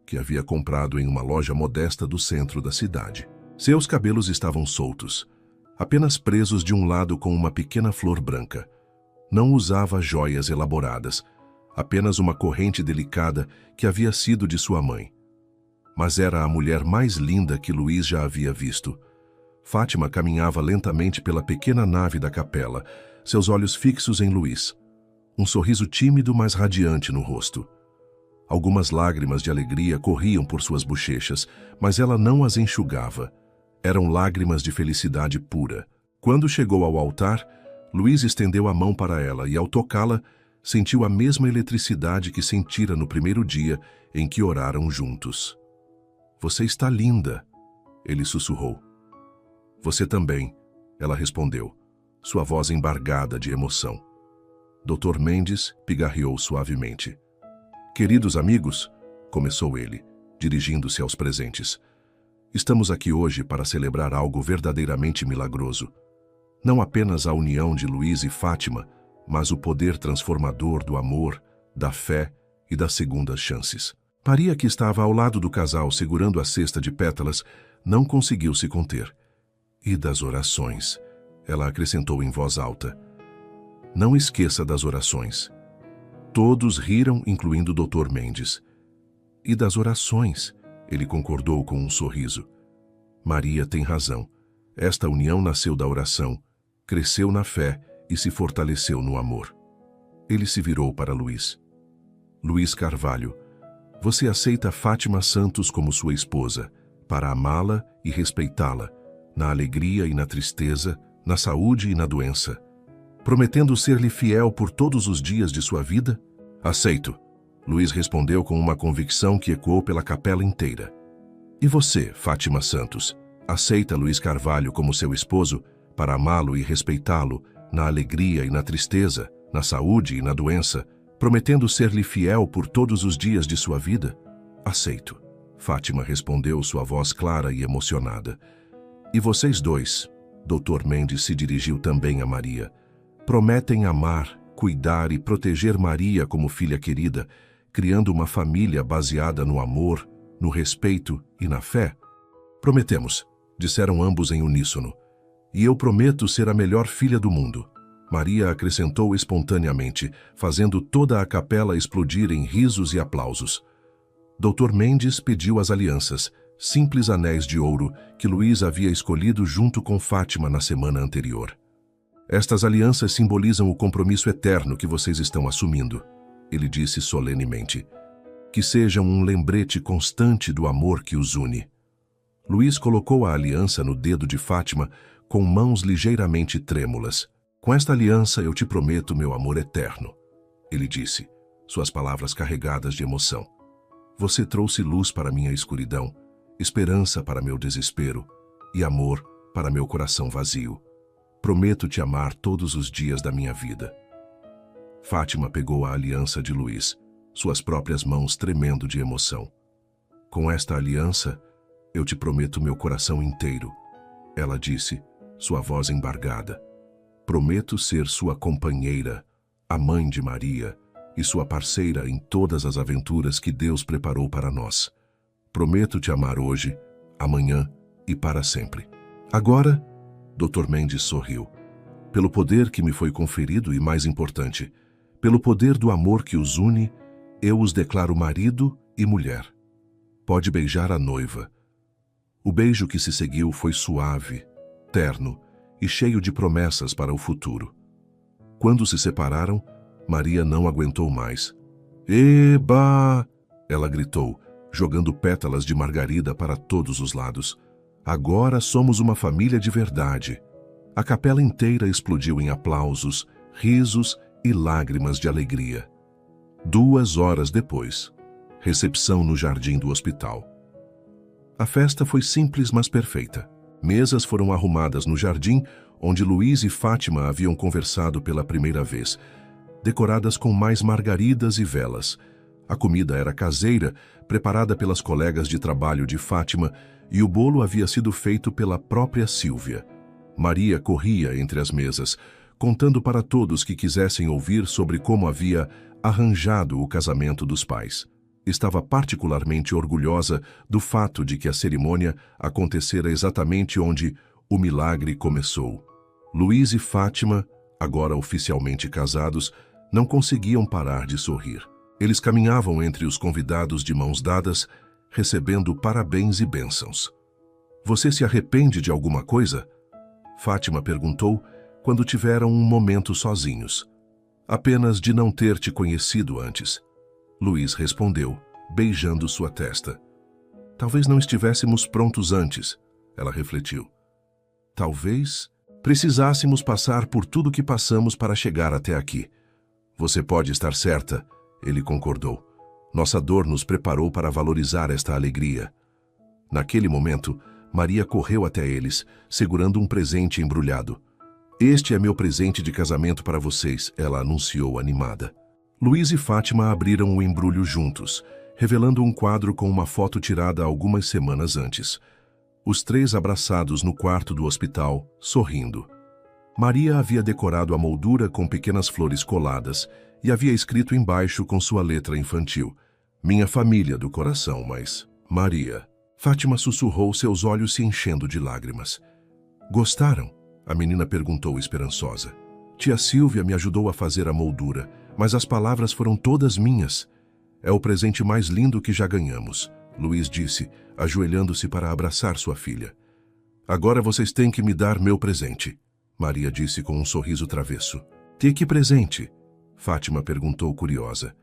[SPEAKER 1] que havia comprado em uma loja modesta do centro da cidade. Seus cabelos estavam soltos, apenas presos de um lado com uma pequena flor branca. Não usava joias elaboradas, apenas uma corrente delicada que havia sido de sua mãe. Mas era a mulher mais linda que Luís já havia visto. Fátima caminhava lentamente pela pequena nave da capela, seus olhos fixos em Luís. Um sorriso tímido, mas radiante no rosto. Algumas lágrimas de alegria corriam por suas bochechas, mas ela não as enxugava. Eram lágrimas de felicidade pura. Quando chegou ao altar, Luiz estendeu a mão para ela e, ao tocá-la, sentiu a mesma eletricidade que sentira no primeiro dia em que oraram juntos. "Você está linda", ele sussurrou. "Você também", ela respondeu, sua voz embargada de emoção. Dr. Mendes pigarreou suavemente. "Queridos amigos", começou ele, dirigindo-se aos presentes, "estamos aqui hoje para celebrar algo verdadeiramente milagroso. Não apenas a união de Luiz e Fátima, mas o poder transformador do amor, da fé e das segundas chances." Maria, que estava ao lado do casal segurando a cesta de pétalas, não conseguiu se conter. "E das orações", ela acrescentou em voz alta. "Não esqueça das orações." Todos riram, incluindo o Dr. Mendes. "E das orações", ele concordou com um sorriso. "Maria tem razão. Esta união nasceu da oração, cresceu na fé e se fortaleceu no amor." Ele se virou para Luiz. "Luiz Carvalho, você aceita Fátima Santos como sua esposa, para amá-la e respeitá-la, na alegria e na tristeza, na saúde e na doença, prometendo ser-lhe fiel por todos os dias de sua vida?" "Aceito", Luiz respondeu com uma convicção que ecoou pela capela inteira. "E você, Fátima Santos, aceita Luiz Carvalho como seu esposo, para amá-lo e respeitá-lo, na alegria e na tristeza, na saúde e na doença, prometendo ser-lhe fiel por todos os dias de sua vida?" "Aceito", Fátima respondeu, sua voz clara e emocionada. "E vocês dois", Dr. Mendes se dirigiu também a Maria, "prometem amar, cuidar e proteger Maria como filha querida, criando uma família baseada no amor, no respeito e na fé?" "Prometemos", disseram ambos em uníssono. "E eu prometo ser a melhor filha do mundo", Maria acrescentou espontaneamente, fazendo toda a capela explodir em risos e aplausos. Dr. Mendes pediu as alianças, simples anéis de ouro que Luiz havia escolhido junto com Fátima na semana anterior. "Estas alianças simbolizam o compromisso eterno que vocês estão assumindo", ele disse solenemente. "Que sejam um lembrete constante do amor que os une." Luiz colocou a aliança no dedo de Fátima com mãos ligeiramente trêmulas. "Com esta aliança eu te prometo meu amor eterno", ele disse, suas palavras carregadas de emoção. "Você trouxe luz para minha escuridão, esperança para meu desespero e amor para meu coração vazio. Prometo te amar todos os dias da minha vida." Fátima pegou a aliança de Luiz, suas próprias mãos tremendo de emoção. "Com esta aliança, eu te prometo meu coração inteiro", ela disse, sua voz embargada. "Prometo ser sua companheira, a mãe de Maria, e sua parceira em todas as aventuras que Deus preparou para nós. Prometo te amar hoje, amanhã e para sempre." "Agora", Dr. Mendes sorriu, "pelo poder que me foi conferido e, mais importante, pelo poder do amor que os une, eu os declaro marido e mulher. Pode beijar a noiva." O beijo que se seguiu foi suave, terno e cheio de promessas para o futuro. Quando se separaram, Maria não aguentou mais. "Eba!" ela gritou, jogando pétalas de margarida para todos os lados. "Agora somos uma família de verdade." A capela inteira explodiu em aplausos, risos e lágrimas de alegria. 2 horas depois, recepção no jardim do hospital. A festa foi simples, mas perfeita. Mesas foram arrumadas no jardim, onde Luiz e Fátima haviam conversado pela primeira vez, decoradas com mais margaridas e velas. A comida era caseira, preparada pelas colegas de trabalho de Fátima, e o bolo havia sido feito pela própria Sílvia. Maria corria entre as mesas, contando para todos que quisessem ouvir sobre como havia arranjado o casamento dos pais. Estava particularmente orgulhosa do fato de que a cerimônia acontecera exatamente onde o milagre começou. Luiz e Fátima, agora oficialmente casados, não conseguiam parar de sorrir. Eles caminhavam entre os convidados de mãos dadas, recebendo parabéns e bênçãos. "Você se arrepende de alguma coisa?" Fátima perguntou quando tiveram um momento sozinhos. "Apenas de não ter te conhecido antes." Luiz respondeu, beijando sua testa. Talvez não estivéssemos prontos antes, ela refletiu. Talvez precisássemos passar por tudo que passamos para chegar até aqui. Você pode estar certa, ele concordou. Nossa dor nos preparou para valorizar esta alegria. Naquele momento, Maria correu até eles, segurando um presente embrulhado. Este é meu presente de casamento para vocês, ela anunciou animada. Luiz e Fátima abriram o embrulho juntos, revelando um quadro com uma foto tirada algumas semanas antes. Os três abraçados no quarto do hospital, sorrindo. Maria havia decorado a moldura com pequenas flores coladas e havia escrito embaixo com sua letra infantil: Minha família do coração, mas... Maria. Fátima sussurrou, seus olhos se enchendo de lágrimas. Gostaram? A menina perguntou esperançosa. Tia Silvia me ajudou a fazer a moldura, mas as palavras foram todas minhas. É o presente mais lindo que já ganhamos, Luiz disse, ajoelhando-se para abraçar sua filha. Agora vocês têm que me dar meu presente, Maria disse com um sorriso travesso. Que presente? Fátima perguntou curiosa.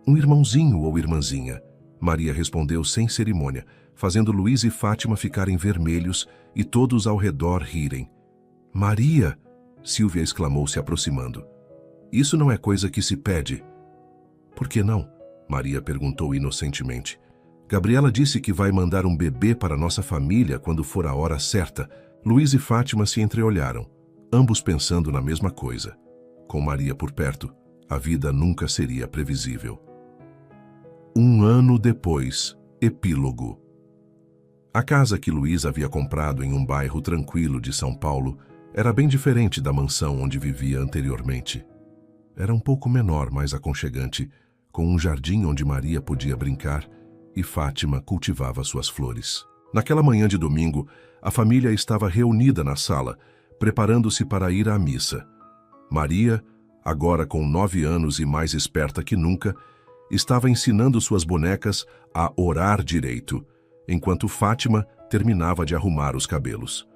[SPEAKER 1] Um irmãozinho ou irmãzinha, Maria respondeu sem cerimônia, fazendo Luiz e Fátima ficarem vermelhos e todos ao redor rirem. Maria! Silvia exclamou se aproximando. Isso não é coisa que se pede. Por que não? Maria perguntou inocentemente. Gabriela disse que vai mandar um bebê para nossa família quando for a hora certa. Luiz e Fátima se entreolharam, ambos pensando na mesma coisa. Com Maria por perto, a vida nunca seria previsível. 1 ano depois, epílogo. A casa que Luiz havia comprado em um bairro tranquilo de São Paulo era bem diferente da mansão onde vivia anteriormente. Era um pouco menor, mais aconchegante, com um jardim onde Maria podia brincar e Fátima cultivava suas flores. Naquela manhã de domingo, a família estava reunida na sala, preparando-se para ir à missa. Maria, agora com 9 anos e mais esperta que nunca, estava ensinando suas bonecas a orar direito, enquanto Fátima terminava de arrumar os cabelos.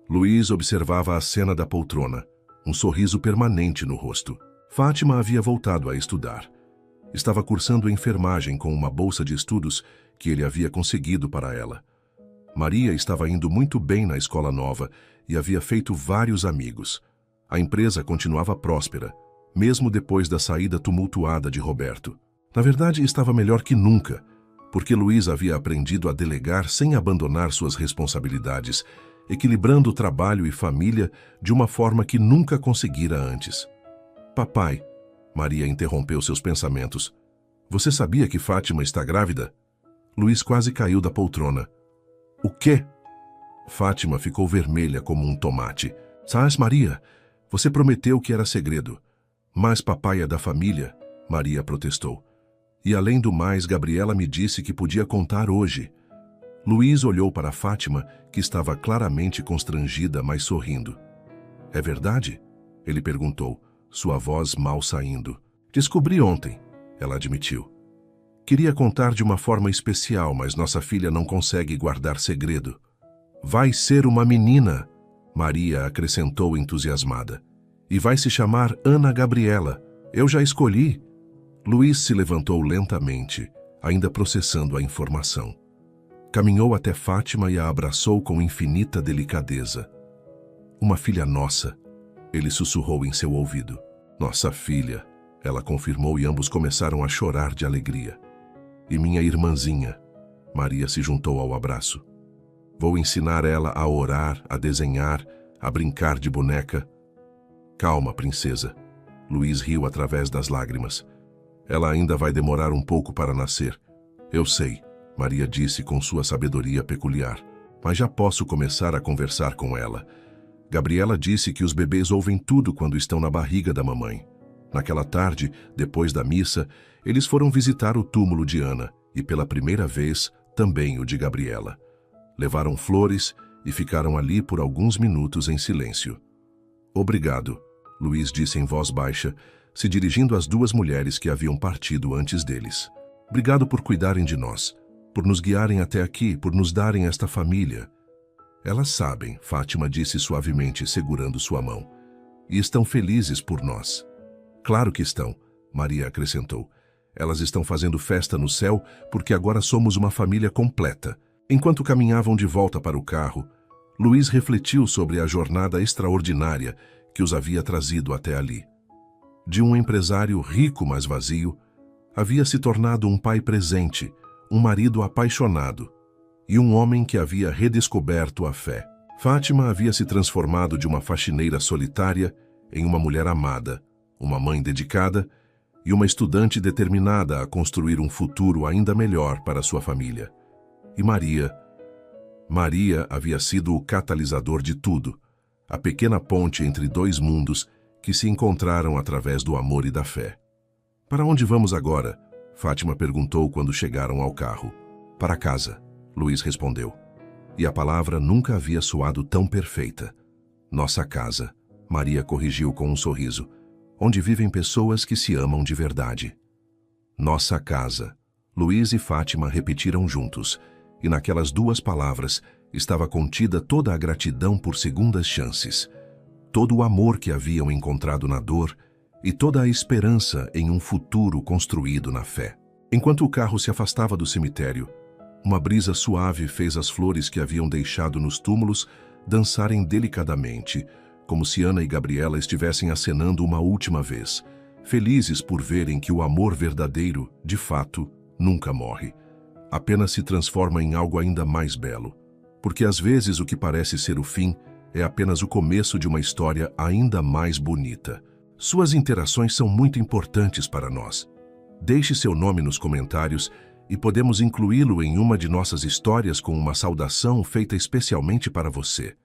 [SPEAKER 1] Luiz observava a cena da poltrona, um sorriso permanente no rosto. Fátima havia voltado a estudar. Estava cursando enfermagem com uma bolsa de estudos que ele havia conseguido para ela. Maria estava indo muito bem na escola nova e havia feito vários amigos. A empresa continuava próspera, mesmo depois da saída tumultuada de Roberto. Na verdade, estava melhor que nunca, porque Luiz havia aprendido a delegar sem abandonar suas responsabilidades, equilibrando trabalho e família de uma forma que nunca conseguira antes. Papai, Maria interrompeu seus pensamentos. Você sabia que Fátima está grávida? Luiz quase caiu da poltrona. O quê? Fátima ficou vermelha como um tomate. Sabes, Maria, você prometeu que era segredo. Mas papai é da família, Maria protestou. E além do mais, Gabriela me disse que podia contar hoje. Luiz olhou para Fátima, que estava claramente constrangida, mas sorrindo. É verdade? Ele perguntou, sua voz mal saindo. Descobri ontem, ela admitiu. Queria contar de uma forma especial, mas nossa filha não consegue guardar segredo. Vai ser uma menina, Maria acrescentou entusiasmada. E vai se chamar Ana Gabriela. Eu já escolhi. Luiz se levantou lentamente, ainda processando a informação. Caminhou até Fátima e a abraçou com infinita delicadeza. Uma filha nossa, ele sussurrou em seu ouvido. Nossa filha, ela confirmou e ambos começaram a chorar de alegria. E minha irmãzinha, Maria se juntou ao abraço. Vou ensinar ela a orar, a desenhar, a brincar de boneca. Calma, princesa. Luiz riu através das lágrimas. Ela ainda vai demorar um pouco para nascer. Eu sei, Maria disse com sua sabedoria peculiar, mas já posso começar a conversar com ela. Gabriela disse que os bebês ouvem tudo quando estão na barriga da mamãe. Naquela tarde, depois da missa, eles foram visitar o túmulo de Ana e, pela primeira vez, também o de Gabriela. Levaram flores e ficaram ali por alguns minutos em silêncio. Obrigado, Luiz disse em voz baixa, se dirigindo às 2 mulheres que haviam partido antes deles. Obrigado por cuidarem de nós, por nos guiarem até aqui, por nos darem esta família. Elas sabem, Fátima disse suavemente, segurando sua mão. E estão felizes por nós. Claro que estão, Maria acrescentou. Elas estão fazendo festa no céu porque agora somos uma família completa. Enquanto caminhavam de volta para o carro, Luiz refletiu sobre a jornada extraordinária que os havia trazido até ali. De um empresário rico, mas vazio, havia se tornado um pai presente, um marido apaixonado e um homem que havia redescoberto a fé. Fátima havia se transformado de uma faxineira solitária em uma mulher amada, uma mãe dedicada e uma estudante determinada a construir um futuro ainda melhor para sua família. E Maria havia sido o catalisador de tudo, a pequena ponte entre dois mundos que se encontraram através do amor e da fé. Para onde vamos agora? Fátima perguntou quando chegaram ao carro. Para casa, Luiz respondeu. E a palavra nunca havia soado tão perfeita. Nossa casa, Maria corrigiu com um sorriso, onde vivem pessoas que se amam de verdade. Nossa casa, Luiz e Fátima repetiram juntos, e naquelas duas palavras estava contida toda a gratidão por segundas chances, todo o amor que haviam encontrado na dor e toda a esperança em um futuro construído na fé. Enquanto o carro se afastava do cemitério, uma brisa suave fez as flores que haviam deixado nos túmulos dançarem delicadamente, como se Ana e Gabriela estivessem acenando uma última vez, felizes por verem que o amor verdadeiro, de fato, nunca morre. Apenas se transforma em algo ainda mais belo. Porque às vezes o que parece ser o fim é apenas o começo de uma história ainda mais bonita. Suas interações são muito importantes para nós. Deixe seu nome nos comentários e podemos incluí-lo em uma de nossas histórias com uma saudação feita especialmente para você.